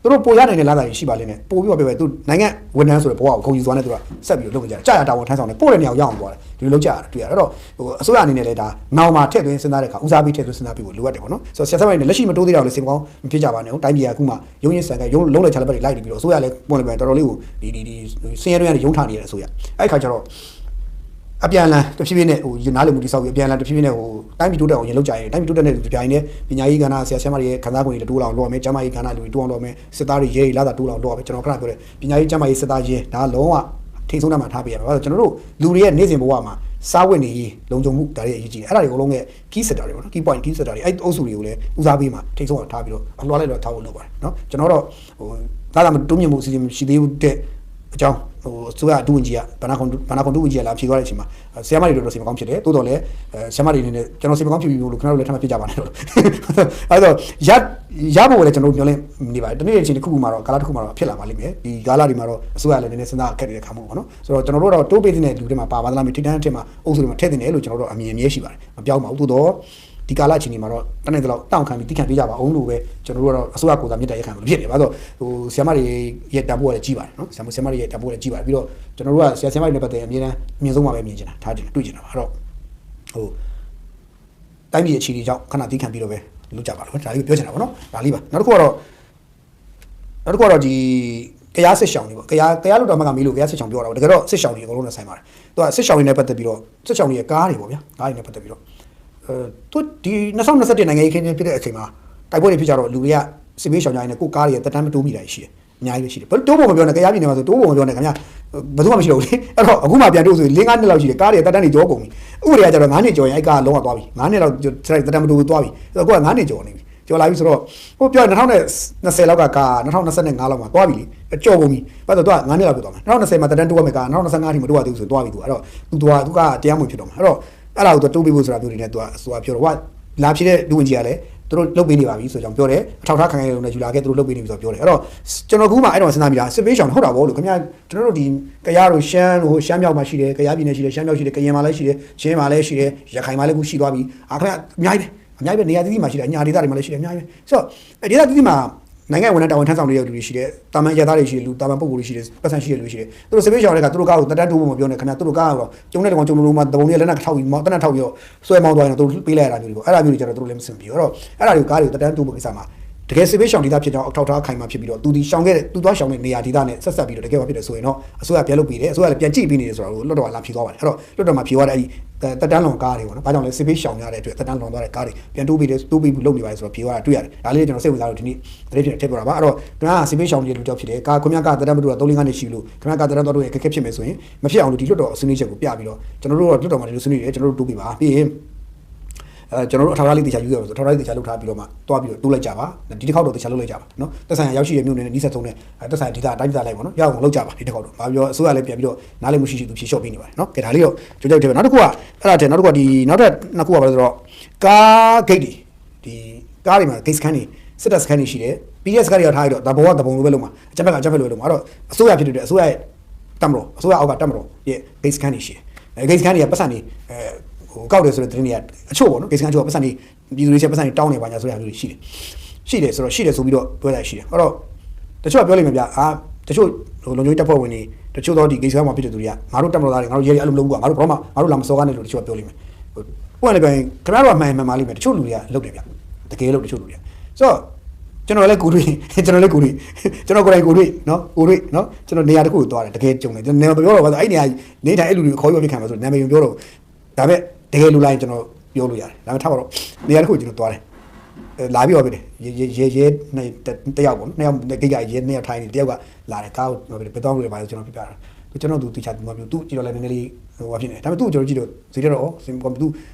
င်သူတို့ပိုရနိုင်တဲ့လာတာရှိပါလိမ့်မယ်ပို့ပြီးတော့ပဲသူနိုင်ငံဝန်ထမ်းဆိုတဲ့ဘဝကိုဂုဏ်ယူသွားနေသူကဆက်ပြီးလုပ်နေကြတယ်ကြာရတာဝန်ထမ်းဆောင်တယ်ပို့တဲ့နေရာရောက်အောင်သွားတယ်ဒီလိုလုပ်ကြရတယ်တွေ့ရအဲ့တော့ဟိုအစိုးရအနေနဲ့လည်းဒါနောက်မှာထည့်သွင်းစဉ်းစားတဲ့အခါဦးစားပေးထည့်သွင်းစဉ်းစားပြီးဖို့လိုအပ်တယ်ပေါ့နော်ဆိုတော့ဆရာဆရာမတွေလက်ရှိမတိုးသေးတာကိုလည်းစင်ကောင်းမဖြစ်ကြပါနဲ့ဟုတ်တိုင်းပြည်ကအခုမှရုံးရင်ဆန်ကရုံးလုံးလိုက်ချလာပဲလိုက်ပြီးတော့အစိုးရလည်းပုံလည်းပဲတော်တော်လေးကိုဒီစင်ရဲတွေရုံးထားနေရတဲ့အစိုးရအဲ့ခါကျတော့အပြန်လန်တဖြည်းဖြည်းနဲ့ဟိုနားလည်မှုတိဆောက်ပြီးအပြန်လန်တဖြည်းဖြည်းနဲ့ဟိုတိုင်းပြည်တိုးတက်အောင်ရင်လုပ်ကြရင်တိုင်းပြည်တိုးတက်တဲ့ကြိုင်နဲ့ပညာရေးကဏ္ဍဆရာဆရာမတွေရဲ့ခံစား권တွေတိုးအောင်လုပ်ရမယ်ကျန်းမာရေးကဏ္ဍလူတွေတိုးအောင်လုပ်ရမယ်စစ်သားတွေရဲလာတာတိုးအောင်လုပ်ရမယ်ကျွန်တော်ခဏပြောတယ်ပညာရေးကျန်းမာရေးစစ်သားရဲဒါလုံးဝထိဆုံးတာမှထားပေးရမှာကျွန်တော်တို့လူတွေရဲ့နေ့စဉ်ဘဝမှာစားဝတ်နေရေးလုံခြုံမှုဒါတွေအရေးကြီးတယ်အဲ့ဒါတွေအကုန်လုံးရဲ့ key sector တွေပေါ့နော် key point key sector တွေအဲ့အုပ်စုတွေကိုလည်းဦးစားပေးမှာထိဆုံးအောင်ထားပြီးတော့အလွှားလိုက်တော့ထားဖို့လုပ်ပါတယ်နော်ကျွန်တော်တော့ဟိုဒါသာမတိုးမြင့်မှုအစီအစဉ်ရှိသေးဘူးတဲ့အကြောင်းဟိုဆိုရဒူဝင်ကြီးကဘာနာကွန်ဒူဝင်ကြီးကလာဖြေသွားတဲ့အချိန်မှာဆရာမတွေတို့စိတ်မကောင်းဖြစ်တယ်တိုးတော်လည်းဆရာမတွေအနေနဲ့ကျွန်တော်စိတ်မကောင်းဖြစ်ပြီးလို့ခင်ဗျားတို့လည်းထပ်မဖြစ်ကြပါနဲ့လို့အဲ့တော့ရဖို့လည်းကျွန်တော်ပြောလဲနေပါတယ်တနေ့အချိန်တစ်ခုမှာတော့ကာလတစ်ခုမှာတော့ဖြစ်လာပါလိမ့်မယ်ဒီကာလဒီမှာတော့အစိုးရလည်းနည်းနည်းစဉ်းစားခဲ့တဲ့ခါမှုပေါ့နော်ဆိုတော့ကျွန်တော်တို့တော့တိုးပေးတဲ့လူတွေမှာပါပါသလားမထိတန်းအထက်မှာအုပ်စုတွေမှာထည့်တင်တယ်လို့ကျွန်တော်တို့အမြင်အမြဲရှိပါတယ်မပြောင်းပါဘူးတိုးတော့ဒီကာလအချိန်ဒီမှာတော့တနေ့တော့တောင့်ခံပြီးတိခံပေးကြပါအောင်လို့ပဲကျွန်တော်တို့ကတော့အစိုးရကိုယ်စားမြစ်တဲ့ရခံလို့ဖြစ်တယ်ဘာလို့ဟိုဆရာမတွေရဲ့တံပိုးကလည်းကြီးပါတယ်နော်ဆရာမတွေရဲ့တံပိုးလည်းကြီးပါတယ်ပြီးတော့ကျွန်တော်တို့ကဆရာမတွေနဲ့ပတ်သက်အမြင်တမ်းအမြင်ဆုံးမှာပဲမြင်ချင်တာထားချင်တွေ့ချင်တာပါအဲ့တော့ဟိုတိုင်းပြည်အခြေအနေကြောင့်ခဏတိခံပြီးတော့ပဲလုပ်ကြပါလို့ဒါလေးပြောချင်တာပေါ့နော်ဒါလေးပါနောက်တစ်ခုကတော့ဒီကရားစစ်ရှောင်းတွေပေါ့ကရားလို့တော့မှကမေးလို့ကရားစစ်ရှောင်းပြောတာပေါ့တကယ်တော့စစ်ရှောင်းတွေအကုန်လုံးနဲ့ဆိုင်ပါတယ်သူကစစ်ရှောင်းတွေနဲ့ပတ်သက်ပြီးတော့စစ်ရှောင်းတွေရဲ့ကားတွေပေါ့ဗျာကားတွေနဲ့ပတ်သက်ပြီးတော့သူဒီ2021နိုင်ငံရေးခင်းဖြစ်တဲ့အချိန်မှာတိုက်ပွဲတွေဖြစ်ကြတော့လူတွေကစစ်ဘေးရှောင်ကြရင်ကိုကားတွေတက်တမ်းမတိုးမိတာရှိတယ်အများကြီးပဲရှိတယ်ဘယ်တိုးဖို့မပြောနဲ့ကြားပြည်နယ်မှာဆိုတိုးဖို့မပြောနဲ့ခင်ဗျာဘယ်သူမှမရှိတော့ဘူးလေအဲ့တော့အခုမှပြန်တိုးဆိုရင်5နှစ်လောက်ရှိတယ်ကားတွေတက်တမ်းတွေကြောကုန်ပြီဥပဒေကကျတော့9နှစ်ကျော်ရင်အဲ့ကားလုံးဝသွားပြီ9နှစ်လောက်တက်တမ်းမတိုးသွားပြီအဲ့တော့ကိုက9နှစ်ကျော်နေပြီကျော်လာပြီဆိုတော့ဟိုပြော2020လောက်ကကား2025လောက်မှာသွားပြီလေကြော်ကုန်ပြီဘာလို့တော့9နှစ်လောက်ပြသွားမှာ2020မှာတက်တမ်းတိုးရမယ်ကား2025ထိမတိုးရသေးဘူးဆိုသွားပြီသူအဲ့တော့သူကတရားမဝင်ဖြစ်တော့မှာအဲ့တော့အဲ့ဒါကိုတိုးပေးဖို့ဆိုတာမျိုးတွေနဲ့သူကဆိုတာပြောတော့လာဖြစ်တဲ့လူဝင်ကြီးကလည်းသူတို့လုပ်ပေးနေပါပြီဆိုကြောင်ပြောတယ်အထောက်ထားခံရတဲ့လူနဲ့ယူလာခဲ့သူတို့လုပ်ပေးနေပြီဆိုပြောတယ်အဲ့တော့ကျွန်တော်ကူမှအဲ့တော့စဉ်းစားမိတာစစ်ပေးရှောင်ဟုတ်တာဗောလို့ခင်ဗျာကျွန်တော်တို့ဒီကရားတို့ရှမ်းတို့ရှမ်းမြောက်မှာရှိတယ်ကရားပြည်နယ်ရှိတယ်ရှမ်းမြောက်ရှိတယ်ကရင်မှာလည်းရှိတယ်ချင်းမှာလည်းရှိတယ်ရခိုင်မှာလည်းခုရှိသွားပြီခင်ဗျာအများကြီးပဲနေရာသီးသီးမှာရှိတယ်အညာဒေသတွေမှာလည်းရှိတယ်အများကြီးပဲဆိုတော့ဒေသသီးသီးမှာနိုင်ငံဝန်ထမ်းတာဝန်ထမ်းဆောင်နေတဲ့လူတွေရှိတယ်တာမန်ရသားတွေရှိတယ်လူတာမန်ပုဂ္ဂိုလ်တွေရှိတယ်ပတ်စံရှိတဲ့လူရှိတယ်သူတို့စစ်ပေးရှောင်တဲ့ကသူတို့ကားကိုတတန်းတိုးဖို့မပြောနဲ့ခင်ဗျာသူတို့ကားကတော့ကျုံတဲ့ကောင်ကျုံလို့မှတပုံလေးလက်နက်ထောက်ပြီးတနက်ထောက်ပြီးတော့ဆွဲမောင်းသွားရင်သူတို့ပေးလိုက်ရတာမျိုးတွေပေါ့အဲ့ဒါမျိုးတွေကျတော့သူတို့လည်းမစင်ပြီးတော့အဲ့ဒါတွေကားတွေကိုတတန်းတိုးဖို့ကိစ္စမှာ တကယ်စစ်ပေးရှောင်ဒေသဖြစ်တော့အောက်ထောက်ထားခိုင်မှာဖြစ်ပြီးတော့သူဒီရှောင်ခဲ့သူသွားရှောင်တဲ့နေရာဒေသနဲ့ဆက်ဆက်ပြီးတော့တကယ်ဘာဖြစ်လဲဆိုရင်တော့အစိုးရပြန်လုပ်ပြီးတယ်အစိုးရလည်းပြန်ကြည့်ပြီးနေတယ်ဆိုတော့လွတ်တော်လာဖြေသွားပါတယ်အဲ့တော့လွတ်တော်မှာဖြေသွားတဲ့အဲ့ဒီတက်တန်းလွန်ကားတွေပေါ့နော်ဘာကြောင့်လဲစစ်ပေးရှောင်ရတဲ့အတွက်တက်တန်းလွန်သွားတဲ့ကားတွေပြန်တိုးပြီးတယ်တိုးပြီးလုပ်နေပါတယ်ဆိုတော့ဖြေသွားတာတွေ့ရတယ်ဒါလေးကျွန်တော်စိတ်ဝင်စားလို့ဒီနေ့တရေဖြစ်ထည့်ပြတာပါအဲ့တော့ကျွန်တော်ကစစ်ပေးရှောင်တွေလူကြောက်ဖြစ်တယ်ကာခွန်မြကတက်တန်းမတူတာ3-5နှစ်ရှိလို့ခင်ဗျားကတက်တန်းတော်တို့ရဲ့ခက်ခဲဖြစ်မယ်ဆိုရင်မဖြစ်အောင်လို့ဒီလွတ်တော်အစင်းလေးချက်ကိုပြပြီးတော့ကျွန်တော်တို့လွတ်တော်မှာဒီလိုဆွေးနွေးတယ်ကျွန်တော်တို့တိုးပြီးပါပြီးရင်ကျွန်တော်တို့အထောက်အထားလေးတေချာယူရအောင်ဆိုထောက်အထားလေးတေချာလုပ်ထားပြီးတော့မှတွားပြီးတော့တိုးလိုက်ကြပါဒီတစ်ခေါက်တော့တေချာလုပ်လိုက်ကြပါနော်တက်ဆိုင်ရောက်ရှိရမြို့နယ်နဲ့နှိစက်သုံးနဲ့တက်ဆိုင်ဒေသအတိုင်းဒေသလိုက်ပေါ့နော်ရအောင်လုပ်ကြပါဒီတစ်ခေါက်တော့ဘာပြောအစိုးရလည်းပြန်ပြီးတော့နားလည်မှုရှိသူဖြေလျှော့ပေးနေပါတယ်နော်ကဲဒါလေးတော့ကြိုးကြောက်တယ်ပဲနောက်တစ်ခုကအဲ့ဒါတည်းနောက်တစ်ခုကဒီနောက်ထပ်နှစ်ခုကဘာလဲဆိုတော့ကားဂိတ်တွေဒီကားတွေမှာဂိတ်စခန်းတွေစစ်တပ်စခန်းတွေရှိတယ် PS ကားတွေထားရတော့ဒါဘောကတပုံလိုပဲလုံးမှာအချက်ဘက်ကချက်ဘက်လိုပဲလုံးမှာအဲ့တော့အစိုးရဖြစ်တဲ့အစိုးရရဲ့တမတော်အစိုးရအောက်ကတမတော်ရဲ့ဂိတ်စခန်းတွေရှိတယ်ဂိတ်စခန်းတွေကပတ်စံနေကောက်တယ်ဆိုတဲ့တင်းတွေကအချို့ပေါ့နော်ဂိတ်စခန်းချို့ပတ်စံနေပြည်သူတွေချက်ပတ်စံနေတောင်းနေပါညာဆိုတဲ့ဟာမျိုးတွေရှိတယ်ဆိုတော့ရှိတယ်ဆိုပြီးတော့ပြောလိုက်ရှိတယ်အဲ့တော့တချို့ကပြောလိမ့်မယ်ဗျာတချို့လုံခြုံရေးတပ်ဖွဲ့ဝင်တွေတချို့တော့ဒီဂိတ်စခန်းမှာဖြစ်တဲ့သူတွေကငါတို့တမတော်သားတွေငါတို့ရဲအဲ့လိုမလုပ်ဘူးငါတို့ဘာမှငါတို့လာမစောကားနဲ့လို့တချို့ကပြောလိမ့်မယ်ပွင့်လည်းပြန်ခင်ဗျားတို့ကမှန်မှန်ပါလိမ့်မယ်တချို့လူတွေကလုပ်တယ်ဗျတကယ်လို့တချို့လူတွေကဆိုတော့ကျွန်တော်လည်းကိုတွေ့ကျွန်တော်လည်းကိုတွေ့ကျွန်တော်ကိုယ်တိုင်ကိုတွေ့နော်ကိုတွေ့နော်ကျွန်တော်နေရာတစ်ခုကိုသွားတယ်တကယ်ကြုံတယ်နေရာပြောတော့ဘာအဲ့နေရာနေထိုင်အဲ့လူတွေခေါ်ပြီးပြခံမှာဆိုနာမည်ပြောတော့ဒါပေမဲ့တကယ်လူလိုက်ကျွန်တော်ပြောလို့ရတယ်ဒါပေမဲ့ထားပါတော့နေရာတစ်ခုကျွန်တော်သွားတယ်လာပြီးတော့ပြတယ်ရဲတယောက်ပေါ့နှစ်ယောက်ကိကရဲနှစ်ယောက်ထိုင်နေတယောက်ကလာတယ်ကားကိုဘယ်တော့လို့ပါဆိုကျွန်တော်ပြပြတာကျွန်တော်သူတခြားသူမပြောသူကြည့်တော့လည်းနည်းနည်းလေးဟိုဖြစ်နေဒါပေမဲ့သူ့ကျွန်တော်ကြည့်တော့ဈေးတော့စင်ကွန်သ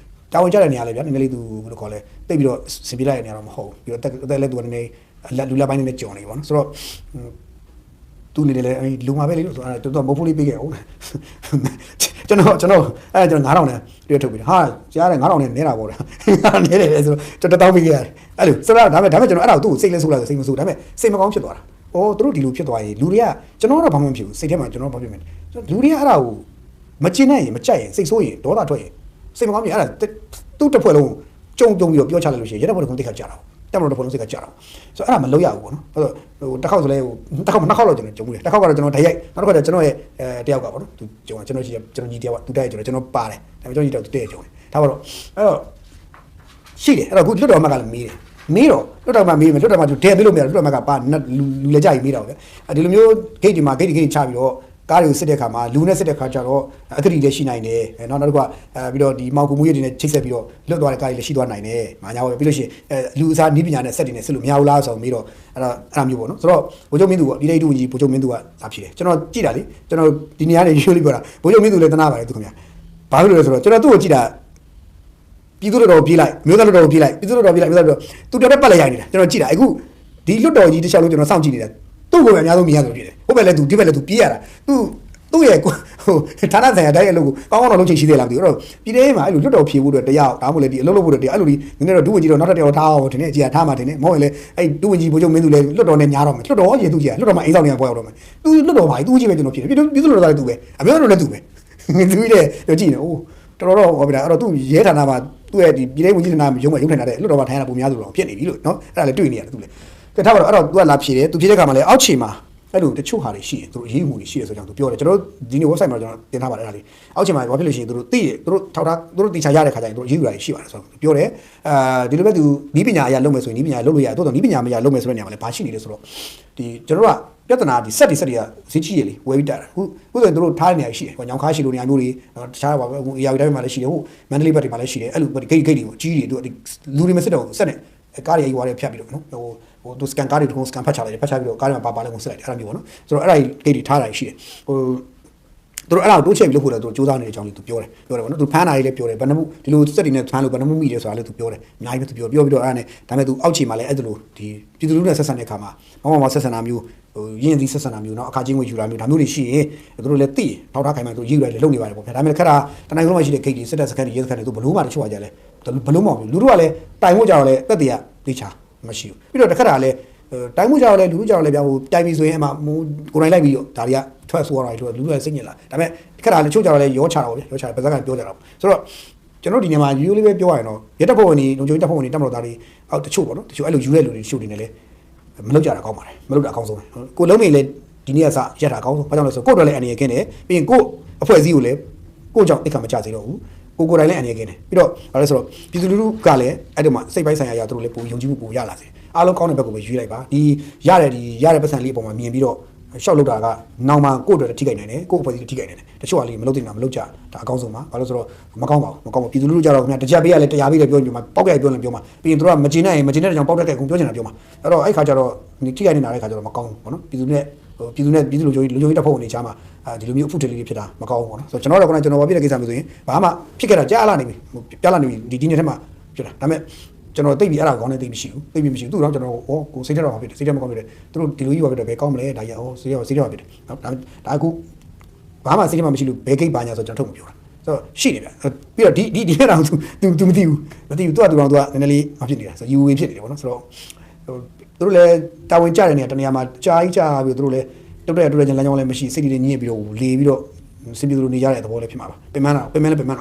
ူတာဝန်ကျတဲ့နေရာလေးဗျာနည်းနည်းလေးသူဘယ်လိုခေါ်လဲတိတ်ပြီးတော့စင်ပြလိုက်တဲ့နေရာတော့မဟုတ်ဘူးပြီးတော့တက်လက်သူကနည်းနည်းလူလာပိုင်းနဲ့ကြော်နေပေါ့နော်ဆိုတော့သူနေတယ်လေလူမှာပဲလေလို့ဆိုတော့တော်မဟုတ်ဘူးလေးပေးခဲ့အောင်ကျွန်တော်9000နဲ့တွေ့ထုတ်ပြီးဟာကြားတယ်9000နဲ့နေတာပေါ့ဗျာနေတယ်လေဆိုတော့1000ပေးခဲ့ရတယ်အဲ့လိုဆိုတော့ဒါပေမဲ့ကျွန်တော်အဲ့ဒါကိုသူ့ကိုစိတ်လဲဆိုးလိုက်စိတ်မဆိုးဒါပေမဲ့စိတ်မကောင်းဖြစ်သွားတာ။အော်သူတို့ဒီလိုဖြစ်သွားရင်လူတွေကကျွန်တော်တော့ဘာမှမဖြစ်ဘူးစိတ်ထဲမှာကျွန်တော်ဘာဖြစ်မလဲလူတွေကအဲ့ဒါကိုမကျင်နိုင်ရင်မကြိုက်ရင်စိတ်ဆိုးရင်ဒေါသထွက်ရင်စိတ်မကောင်းရင်အဲ့ဒါသူ့တစ်ဖွဲ့လုံးကြုံပြီးတော့ပြောချလိုက်လို့ရှိရင်ရဲတပ်ဖွဲ့ကတိတ်ခါကြတာ။တက်မလို့တစ်ဖွဲ့လုံးစိတ်ကကြတာ။ဆိုတော့အဲ့ဒါမလုပ်ရဘူးပေါ့နော်။အဲ့တော့ဟိုတစ်ခေါက်ဆိုလဲဟိုတစ်ခေါက်နှစ်ခေါက်တော့ကျွန်တော်ကြုံဘူးလေ။တစ်ခေါက်ကတော့ကျွန်တော်ဓာတ်ရိုက်နောက်တစ်ခါကျကျွန်တော်ရဲ့တယောက်ကပေါ့နော်။သူကြုံကျွန်တော်ကြီးတယောက်ကသူတိုက်ကျွန်တော်ပါတယ်။ဒါပေမဲ့ကျွန်တော်ကြီးတယောက်သူတဲ့ကြုံတယ်။ဒါပါတော့အဲ့တော့ရှိတယ်အဲ့တော့ခုလွတ်တော်မှကလည်းမေးတယ်မေးတော့လွတ်တော်မှမေးမယ်လွတ်တော်မှသူတဲပေးလို့မရလွတ်တော်မှကပါလူလက်ကြကြီးမေးတာပဲဒီလိုမျိုးဂိတ်ဒီမှာဂိတ်ချပြီးတော့ကားတွေကိုစစ်တဲ့ခါမှာလူနဲ့စစ်တဲ့ခါကျတော့အသတိလည်းရှိနိုင်တယ်နောက်တစ်ခုကပြီးတော့ဒီမောင်ကူမူရည်တွေနဲ့ချိတ်ဆက်ပြီးတော့လွတ်သွားတဲ့ကားတွေလည်းရှိသွားနိုင်တယ်မာညာပဲပြီးလို့ရှိရင်လူအစားနီးပညာနဲ့စက်တွေနဲ့စစ်လို့မရဘူးလားဆိုတော့မေးတော့အဲ့မျိုးပေါ့နော်ဆိုတော့ဘိုးချုပ်မင်းသူကဒီလေးတူကြီးဘိုးချုပ်မင်းသူကလာဖြစ်တယ်ကျွန်တော်ကြည့်တာလေကျွန်တော်ဒီနေရာနေရွှေ့လေးပြောတာဘိုးချုပ်မင်းသူလည်းတနာပါတယ်သူခင်ဗျာဘာလို့လဲဆိုတော့ကျွန်တော်သူ့ကိုကြည့်တာပြည်သူ့တော်ပြေးလိုက်မြို့သားတော်ပြေးလိုက်ပြည်သူ့တော်ပြေးလိုက်မြို့သားတော်သူတော်တက်ပတ်လိုက်ရိုက်နေတာကျွန်တော်ကြည့်တာအခုဒီလွတ်တော်ကြီးတစ်ချောင်းလုံးကျွန်တော်စောင့်ကြည့်နေတာသူ့ကိုအများဆုံးမြင်ရဆိုဖြစ်တယ်ဟုတ်ပဲလေသူဒီဘက်လေသူပြေးရတာသူ့ရဲ့ဟိုဌာနဆိုင်ရာတိုင်းရဲ့အလုပ်ကိုကောင်းကောင်းတော့လုပ်ချင်ရှိသေးလားမသိဘူးအဲ့တော့ပြည်ထဲမှာအဲ့လိုလွတ်တော်ဖြေဖို့အတွက်တရားဒါမှမဟုတ်လေဒီအလုပ်လုပ်ဖို့အတွက်တရားအဲ့လိုဒီနည်းနည်းတော့ဒုဝန်ကြီးတော့နောက်ထပ်တရားထားအောင်ထင်နေအကြီးထားမှထင်နေမဟုတ်ရင်လေအဲ့ဒုဝန်ကြီးဘိုးချုပ်မင်းသူလည်းလွတ်တော်နဲ့ညားတော့မယ်လွတ်တော်ရေသူကြီးလွတ်တော်မှာအိမ်ဆောင်နေပွဲရောက်တော့မယ်သူလွတ်တော်ပါသူကြီးပဲကျွန်တော်ဖြစ်တယ်ပြည်သူ့လွတ်တော်သားလည်းသူပဲအမျိုးတော်လည်းသူပဲသူကြီးတဲ့ကြည့်နေအိုးတော်တော်ဟောပြတာအဲ့တော့သူရဲဌာနမှာသူ့ရဲ့ဒီပြည်ထောင်ဝန်ကြီးဌာနရုံးမှာရုံးထိုင်တာတဲ့လွတ်တော်မှာထိုင်ရတာပုံများဆိုတော့ဖြစ်နေပြီလို့နော်အဲ့ဒါလည်းတွေ့နေရတယ်သူလည်းကဲထားပါတော့အဲ့တော့သူကလာဖြေတယ်သူဖြေတဲ့ခါမှာလည်းအောက်ခြေမှာအဲ့လိုတချို့ဟာတွေရှိတယ်သူတို့အရေးမှုတွေရှိတယ်ဆိုကြအောင်သူပြောတယ်ကျွန်တော်ဒီနေ့ website မှာကျွန်တော်တင်ထားပါတယ်အဲ့ဒါလေးအောက်ခြေမှာဘာဖြစ်လို့ရှိရင်သူတို့သိတယ်သူတို့ထောက်ထားသူတို့တင်ချရတဲ့ခါကျရင်သူတို့အရေးယူတာရှိပါတယ်ဆိုတော့ပြောတယ်ဒီလိုပဲသူနီးပညာအရာလုပ်မယ်ဆိုရင်နီးပညာလုပ်လို့ရတယ်တိုးတော့နီးပညာမရလုပ်မယ်ဆိုတဲ့နေရာမှာလည်းဘာရှိနေလဲဆိုတော့ဒီကျွန်တော်တို့ကပြဿနာဒီစက်တွေကဈေးကြီးရလေဝယ်ပြီးတာခုဆိုရင်သူတို့ထားတဲ့နေရာရှိတယ်ဟိုညောင်ခါရှိလို့နေရာမျိုးတွေတခြားပါပဲဟိုအရာတွေတိုင်းမှာလည်းရှိတယ်ဟိုမန္တလေးဘက်တွေမှာလည်းရှိတယ်အဲ့လိုဂိတ်တွေကိုကြီးတွေသူလူတွေမစစ်တော့စက်နဲ့ကားတွေရွာတွေဖြတ်ပြီးတော့နော်ဟိုသူစကန်ကားတွေတုံးစကန်ဖတ်ချလိုက်တယ်ဖတ်ချပြီးတော့ကားတွေမှာပါလဲဝင်စစ်လိုက်တယ်အဲ့လိုမျိုးပေါ့နော်ဆိုတော့အဲ့ဒါဂိတ်တွေထားတာရှိတယ်ဟိုသူတို့အဲ့ဒါကိုတိုးချဲ့ပြီးလုပ်ဖို့လည်းသူတို့စူးစမ်းနေတဲ့အကြောင်းလေးသူပြောတယ်ပေါ့နော်သူဖမ်းတာလေးလည်းပြောတယ်ဘယ်နှမှုဒီလိုစက်တွေနဲ့ဖမ်းလို့ဘယ်နှမှုမိတယ်ဆိုတာလည်းသူပြောတယ်အများကြီးပဲသူပြောပြီးတော့အဲ့ဒါနဲ့ဒါပေမဲ့သူအောက်ခြေမှာလည်းအဲ့လိုဒီပြည်သူလူထုနဲ့ဆက်ဆံတဲ့အခါမှာမောင်ဆက်ဆံတာမျိုးဟိုရင်းသီးဆက်ဆံတာမျိုးเนาะအခါချင်းဝင်ယူတာမျိုးဒါမျိုးတွေရှိရင်သူတို့လည်းသိထောက်ထားခိုင်းမှသူရေးရတယ်လုပ်နေပါတယ်ပေါ့ဗျာဒါပေမဲ့ခက်တာတနိုင်လုံးမှရှိတဲ့ဂိတ်တွေစစ်တပ်စခန်းတွေရဲစခန်းတွေသူဘလို့မှတချို့ကကြလဲဘလို့မှမလူတို့ကလည်းတိုင်ဖို့ကြတော့လဲတက်တရသိချာမရှိဘူးပြီးတော့တခက်တာလည်းတိုင်မှုကြတော့လဲလူလူကြတော့လဲဗျာဟိုတိုင်ပြီဆိုရင်အမှကိုယ်တိုင်လိုက်ပြီးတော့ဒါတွေကထွက်ဆိုရတာတွေလူလူလည်းစိတ်ညစ်လာဒါပေမဲ့ခက်တာလည်းချို့ကြတော့လဲရောချတာပေါ့ဗျာရောချတာပါဇက်ကပြောကြတာပေါ့ဆိုတော့ကျွန်တော်ဒီနေရာမှာယူလေးပဲပြောရရင်တော့ရဲတပ်ဖွဲ့ဝင်တွေလုံခြုံရေးတပ်ဖွဲ့ဝင်တွေတပ်မတော်သားတွေအောက်တချို့ပေါ့နော်တချို့အဲ့လိုယူတဲ့လူတွေရှုပ်နေတယ်လေမလုပ်ကြတာကောင်းပါတယ်မလုပ်တာအကောင်းဆုံးပဲကိုလုံးမိန်လည်းဒီနေ့ကစရက်တာအကောင်းဆုံးဘာကြောင့်လဲဆိုကိုယ့်အတွက်လည်းအနေရခင်းတယ်ပြီးရင်ကိုယ့်အဖွဲ့အစည်းကိုလည်းကိုယ့်ကြောင့်တိတ်ခါမကြစေတော့ဘူးကိုယ်တိုင်လည်းအနေရခင်းတယ်ပြီးတော့ဘာလဲဆိုတော့ပြည်သူလူထုကလည်းအဲ့ဒီမှာစိတ်ပိုင်းဆိုင်ရာအရာသူတို့လည်းပုံယုံကြည်မှုပုံရလာစေ အားလုံးကောင်းတဲ့ဘက်ကိုပဲရွေးလိုက်ပါဒီရတဲ့ပတ်စံလေးအပေါ်မှာမြင်ပြီးတော့ရှောက်လောက်တာကနောင်မှာကိုယ့်အတွက်ထိခိုက်နိုင်တယ်ကိုယ့်အဖွဲ့အစည်းထိခိုက်နိုင်တယ်တချို့ကလေမလုပ်တင်တာမလုပ်ကြဒါအကောင်းဆုံးပါဘာလို့ဆိုတော့မကောင်းပါဘူးပြည်သူလူထုကြတော့ခင်ဗျာတကြက်ပေးရလဲတရားပေးတယ်ပြောကြမှာပေါက်ကြိုက်ပြောရင်ပြောမှာပြီးရင်တို့ကမကျင်တဲ့ကြောင်ပေါက်တက်ခဲ့ကုန်ပြောချင်တာပြောမှာအဲ့တော့အဲ့ခါကျတော့ထိခိုက်နေတာတဲ့ခါကျတော့မကောင်းဘူးပေါ့နော်ပြည်သူလူကြီးတက်ဖို့နေချာမှာဒီလိုမျိုးအဖုထလေးတွေဖြစ်တာမကောင်းဘူးပေါ့နော်ဆိုတော့ကျွန်တော်တို့ကကျွန်တော်ဘာဖြစ်တဲ့ကိစ္စမျိုးဆိုရင်ဘာမှဖြစ်ခဲ့တာကြားလာနေပြီပြလာနေပြီဒီနေ့ထဲမှာဖြစ်တာဒါပေမဲ့ကျွန်တော်သိပြီအဲ့ဒါကောင်းနေသိမရှိဘူးသူတော့ကျွန်တော်ကိုစိတ်ထဲတော့ဖြစ်တယ်စိတ်ထဲမကောင်းဖြစ်တယ်သူတို့ဒီလိုကြီးပါဖြစ်တယ်ဘယ်ကောင်းမလဲဒါရစိတ်ထဲဖြစ်တယ်နော်ဒါအခုဘာမှစိတ်ထဲမှာမရှိလို့ဘယ်ကိတ်ပါညာဆိုကျွန်တော်ထုတ်မပြောတာဆိုတော့ရှိတယ်ဗျပြီးတော့ဒီထဲတော့ तू မသိဘူးသူကနည်းနည်းလေးမဖြစ်နေတာဆိုယူဝင်ဖြစ်နေတယ်ပေါ့နော်ဆိုတော့သူတို့လည်းတာဝန်ကြတဲ့နေရာတနေရာမှာကြားပြီးသူတို့လည်းတုတ်တဲ့ချင်းလမ်းကြောင်းလည်းမရှိစိတ်တွေညစ်ပြီးတော့လေပြီးတော့စင်ပြီးတို့နေရတဲ့သဘောလည်းဖြစ်မှာပါပင်မတော့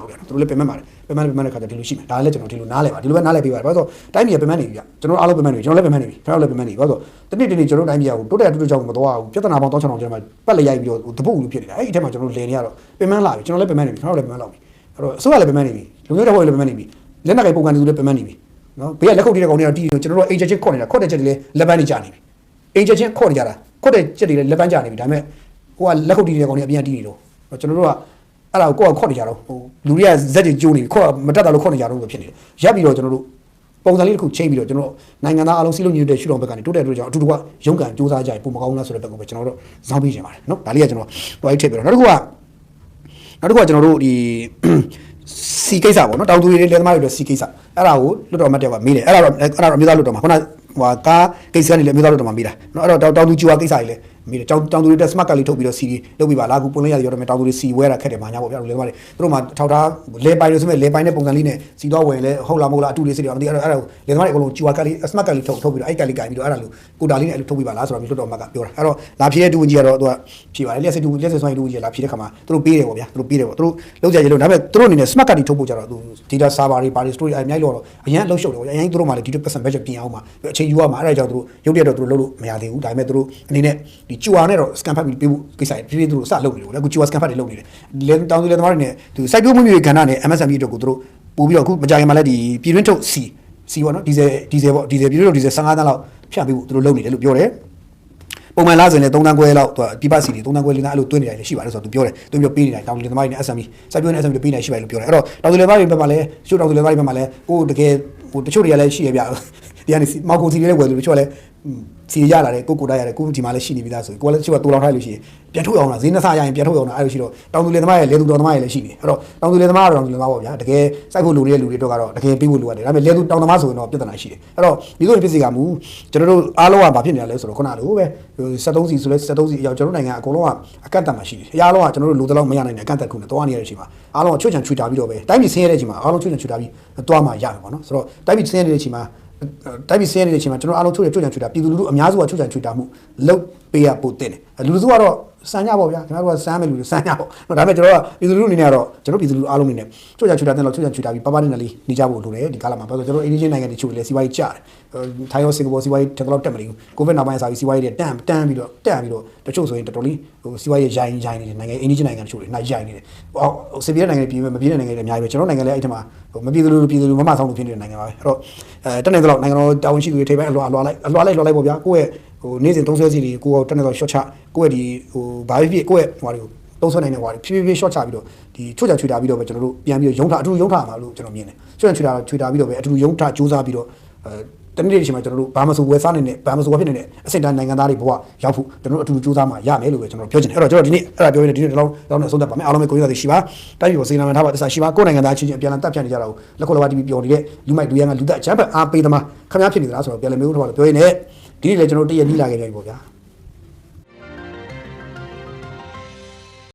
ဗျာသူတို့လည်းပင်မပါတယ်ပင်မတဲ့ခါကျဒီလိုရှိမယ်ဒါလည်းကျွန်တော်ဒီလိုနားလဲပါဒီလိုပဲနားလဲပေးပါတယ်ဘာလို့ဆိုတိုင်းပြည်ကပင်မနေပြီဗျကျွန်တော်အားလုံးပင်မနေပြီကျွန်တော်လည်းပင်မနေပြီခင်ဗျားလည်းပင်မနေပြီဘာလို့ဆိုတနေ့ကျွန်တော်တိုင်းပြည်ကတိုးတက်ကြောင်မတော်ဘူးပြဿနာပေါင်းတောင်းချောင်းကျမှပတ်လက်ရိုက်ပြီးတော့တပုတ်လူဖြစ်နေတာအဲ့ဒီအထက်မှာကျွန်တော်လဲနေရတော့ပင်မလာပြီကျွန်တော်လည်းပင်မနေပြီခင်ဗျားလည်းပင်မလောက်ပြီအဲ့တော့အစိုးရလည်းပင်မနေပြီလူမျိုးတော်လည်းပင်မနေပြီလက်နက်ကိုပုံကန်သူလည်းပင်မနေပြီနော်ဘေးကလက်ခုပ်တီးတဲ့ကောင်တွေတော့တီးကျွန်တော်တို့အိမ်ချက်ချင်းခေါ်နေတာခေါ်တဲ့ချက်တွေလည်းလက်ပန်းနေကြနေပြီအိမ်ချက်ချင်းခေါ်နေကြတာခေါ်တဲ့ချက်တွေလည်းလက်ပန်းကြနေပြီဒါပေမဲ့ဟိုကလက်ခုပ်တီးတဲ့ကောင်တွေအပြင်တီးနေတော့ကျွန်တော်တို့ကအဲ့ဒါကိုခေါ်နေကြတော့ဟိုလူတွေကဇက်တွေကျိုးနေပြီခေါ်မတက်တာလို့ခေါ်နေကြတော့ပဲဖြစ်နေတယ်ရပ်ပြီးတော့ကျွန်တော်တို့ပုံစံလေးတစ်ခုချိန်ပြီးတော့ကျွန်တော်နိုင်ငံသားအားလုံးစီးလုံးညီတဲ့ရှုထောင့်ဘက်ကနေတိုးတက်ကြောင်အတူတူကရုန်းကန်စူးစမ်းကြရင်ပုံမကောင်းလားဆိုတဲ့ဘက်ကိုပဲကျွန်တော်တို့ဇောင်းပေးခြင်းပါတယ်နော်ဒါလေးကကျွန်တော်တွားထည့်ပြီးတော့နောက်တစ်ခုကကျွန်တော်တို့ဒီစီကိစ္စပေါ့နော်တောင်သူတွေလက်သမားတွေအတွက်စီကိစ္စအဲ့ဒါကိုလွတ်တော်မှတ်တယ်ကမေးတယ်အဲ့ဒါတော့အမျိုးသားလွတ်တော်မှာခုနဟိုကားကိစ္စကနေလည်းအမျိုးသားလွတ်တော်မှာမေးတာနော်အဲ့တော့တောင်သူကြွားကိစ္စကြီးလည်းမေးတယ်တောင်သူတွေတက် smart card လေးထုတ်ပြီးတော့စီလုပ်ပြီးပါလားအခုပုံလေးရရောတော့တောင်သူတွေစီဝဲတာခက်တယ်မှာညာပေါ့ဗျာလူလက်သမားတွေသူတို့မှာထောက်ထားလေပိုင်လို့ဆိုမဲ့လေပိုင်တဲ့ပုံစံလေးနဲ့စီတော့ဝင်လဲဟုတ်လားမဟုတ်လားအတူလေးစစ်တယ်မသိအဲ့ဒါလေသမားတွေအကုန်လုံးကြွားကလေး smart card လေးထုတ်ပြီးတော့အဲ့ကလေးကင်ပြီးတော့အဲ့ဒါလို့ကိုတာလေးနဲ့အဲ့လိုထုတ်ပြီးပါလားဆိုတော့လွတ်တော်မှာကပြောတာအဲ့တော့လာဖြေတဲ့တူဝင်ကြီးကတော့သူကဖြေပါတယ်လက်စစ်ဆိုင်းတူဝင်ကြီးလာဖြေတဲ့ခါမှာသူတို့ပေးတယ်ပေါ့ဗျာသူတို့ပေးတယ်ပေါ့သူတို့လောက်ကြရလို့ဒါပေမဲ့သူတို့အနေနဲ့ smart card တွေထုတ်ဖို့ကြတော့သူ data server တွေပါတွေ story အများကြီးလို့တော့အရင်လှုပ်ရှုပ်တယ်ပေါ့အရင်သူတို့မှလည်းဒီလို percent budget ပြင်အောင်မှာအချိန်ယူရမှာအဲ့ဒါကြောင့်သူတို့ရုပ်တရက်တော့သူတို့လုပ်လို့မရသေးဘူးဒါပေမဲ့သူတို့အနေနဲ့ဒီ QR နဲ့တော့ scan ဖတ်ပြီးပေးဖို့ကိစ္စတွေသူတို့စလုပ်နေတယ်ပေါ့လေအခု QR scan ဖတ်တွေလုပ်နေတယ်လေတောင်သူလေသမားတွေနဲ့သူစိုက်ပျိုးမှုမျိုးကဏ္ဍနဲ့ MSME အတွက်ကိုသူတို့ပို့ပြီးတော့အခုမကြခင်မှာလည်းဒီပြည်တွင်းထုတ်စီပေါ့နော်ဒီဇယ်ပေါ့ဒီဇယ်ပြည်တွင်းထုတ်ဒီဇယ်15တန်းလောက်ဖြန့်ပေးဖို့သူတို့လုပ်နေတယ်လို့ပြောတယ်ပုံမှန်လားဆိုရင်3တန်းခွဲလောက်သူပြပစီတွေ3တန်းခွဲ4တန်းအဲ့လိုတွင်းနေတယ်လည်းရှိပါတယ်ဆိုတော့သူပြောတယ်သူပြောပေးနေတာတောင်သူလေသမားတွေနဲ့ SME စိုက်ပျိုးနေတဲ့ SME တွေပေးနေရှိပါတယ်လို့ပြောတယ်အဲ့တော့တောင်သူလေသမားတွေဘက်မှာလည်းရှို့တောင်သူလေသမားတွေဘက်မှာလည်းဟိုတကယ်ဟိုတချို့တွေကလည်းရှိရဗျဒီကနေမောက်ကိုစီတွေလည်းဝယ်လို့တချို့လည်းစီရလာတယ်ကိုတာရတယ်ကိုဒီမှာလည်းရှိနေပြီသားဆိုကိုလည်းတချို့ကတူလောင်ထားလို့ရှိရင်ပြန်ထုတ်အောင်လားဈေးနှစ်ဆရရင်ပြန်ထုတ်အောင်လားအဲ့လိုရှိတော့တောင်သူလေသမားရဲ့လေသူတော်သမားရဲ့လည်းရှိနေအဲ့တော့တောင်သူလေသမားကတော့တောင်သူလေသမားပေါ့ဗျာတကယ်စိုက်ဖို့လိုတဲ့လူတွေတော့ကတော့တကယ်ပေးဖို့လိုရတယ်ဒါပေမဲ့လေသူတောင်သမားဆိုရင်တော့ပြဿနာရှိတယ်အဲ့တော့ဒီလိုဖြစ်စီကမူကျွန်တော်တို့အားလုံးကဘာဖြစ်နေရလဲဆိုတော့ခုနလိုပဲ73စီဆိုလဲ73စီအရောက်ကျွန်တော်နိုင်ငံအကုန်လုံးကအကန့်အသတ်မှရှိတယ်အားလုံးကကျွန်တော်တို့လိုတလောက်မရနိုင်တဲ့အကန့်အသတ်ခုနဲ့တွားနေရတဲ့အချိန်မှာအားလုံးကချွတ်ချံချွေတာပြီးတော့ပဲတိုင်းပြည်ဆင်းရဲတဲ့အချိန်မှာအားလုံးချွတ်ချံချွေတာပြီးတွားမှရမယ်ပေါ့နော်ဆိုတော့တိုင်းပြည်ဆင်းရဲတဲ့အချိန်မှာတိုင်းပြည်ဆင်းရဲနေတဲ့အချိန်မှာကျွန်တော်အားလုံးချွတ်ချွတ်ချွေတာပြည်သူလူထုအများစုကချွတ်ချွတ်ချွေတာမှုလုပ်ပေးရဖို့တင်တယ်လူလူစုကတော့စမ်းကြပါဗျာခင်ဗျားတို့ကစမ်းမယ်လူတွေစမ်းကြပေါ့ဒါပေမဲ့ကျွန်တော်ကပြည်သူလူထုအနေနဲ့ကတော့ကျွန်တော်ပြည်သူလူအားလုံးအနေနဲ့ချွတ်ချွတ်တာတဲ့လောက်ချွတ်ချွတ်တာပြီးပပနဲ့လေးနေကြဖို့လိုတယ်ဒီကာလမှာဘာလို့ကျွန်တော်အိန္ဒိယနိုင်ငံတွေချို့လေစီးပွားရေးကျတယ်ထိုင်းရောစင်ကာပူစီးပွားရေးတက်တော့တက်မလို့ကိုဗစ်နောက်ပိုင်းစာပြီးစီးပွားရေးတွေတန်းပြီးတော့တချို့ဆိုရင်တော်တော်လေးဟိုစီးပွားရေးရိုင်းနေတယ်နိုင်ငံအိန္ဒိယနိုင်ငံတချို့တွေနိုင်ရိုင်းနေတယ်ဟိုစီးပွားရေးနိုင်ငံတွေပြည်မပြေးတဲ့နိုင်ငံတွေအများကြီးပဲကျွန်တော်နိုင်ငံလည်းအဲ့ထက်မှာဟိုမပြေသူမမဆောင်လို့ဖြစ်နေတဲ့နိုင်ငံပါပဲအဲ့တော့တက်နေတော့နိုင်ငံတော်တာဝန်ရှိသူတွေထိပ်ပိုင်းအလွှာလိုက်ပေါ့ဗျာကိုယ့်ရဲ့ဟိုနေ့စဉ်သုံးဆွဲစီတွေကိုတက်နေတော့ short ချကိုယ့်ရဲ့ဒီဟိုဘာဖြစ်ကိုယ့်ရဲ့ဟိုတုံးဆွဲနိုင်တဲ့ဟိုဖြည်းဖြည်း short ချပြီးတော့ဒီချွတ်ချွေတာပြီးတော့ပဲကျွန်တော်တို့ပြန်ပြီးရုံးထအတူရုံးထမှာလို့ကျွန်တော်မြင်တယ်ချွတ်ချွေတာပြီးတော့ပဲအတူရုံးထစူးစမ်းပြီးတော့တနေ့တစ်ချိန်မှာကျွန်တော်တို့ဘာမဆိုဝယ်စားနေတဲ့ဘာမဆိုဝယ်ဖြစ်နေတဲ့အစိမ့်တန်းနိုင်ငံသားတွေဘဝရောက်ဖို့ကျွန်တော်တို့အတူစူးစမ်းမှာရမယ်လို့ပဲကျွန်တော်ပြောချင်တယ်အဲ့တော့ကျွန်တော်ဒီနေ့အဲ့ဒါပြောရင်းဒီနေ့တော့အဆုံးသတ်ပါမယ်အားလုံးပဲကိုယ်ရည်ရှိပါတိုက်ပြီးကိုစိန်နာမှထားပါတစ္ဆာရှိပါကိုယ်နိုင်ငံသားချင်းချင်းအပြန်အလှန်တက်ဖြတ်နေကြတာကိုလက်ခုပ်လက်ဝါးတီးပြီးပြောနေတဲ့လူမိုက်လူရန်ကလူသက်အချမ်းဖက်အားပေးသမားခမားဖြစ်နေသလားဆိုတော့ပြန်လည်မျိုးထုတ်ပါလို့ပြောရင်းနဲ့ဒီနေ့လည်းကျွန်တော်တည့်ရနီးလာခဲ့ပြီပေါ့ဗျာ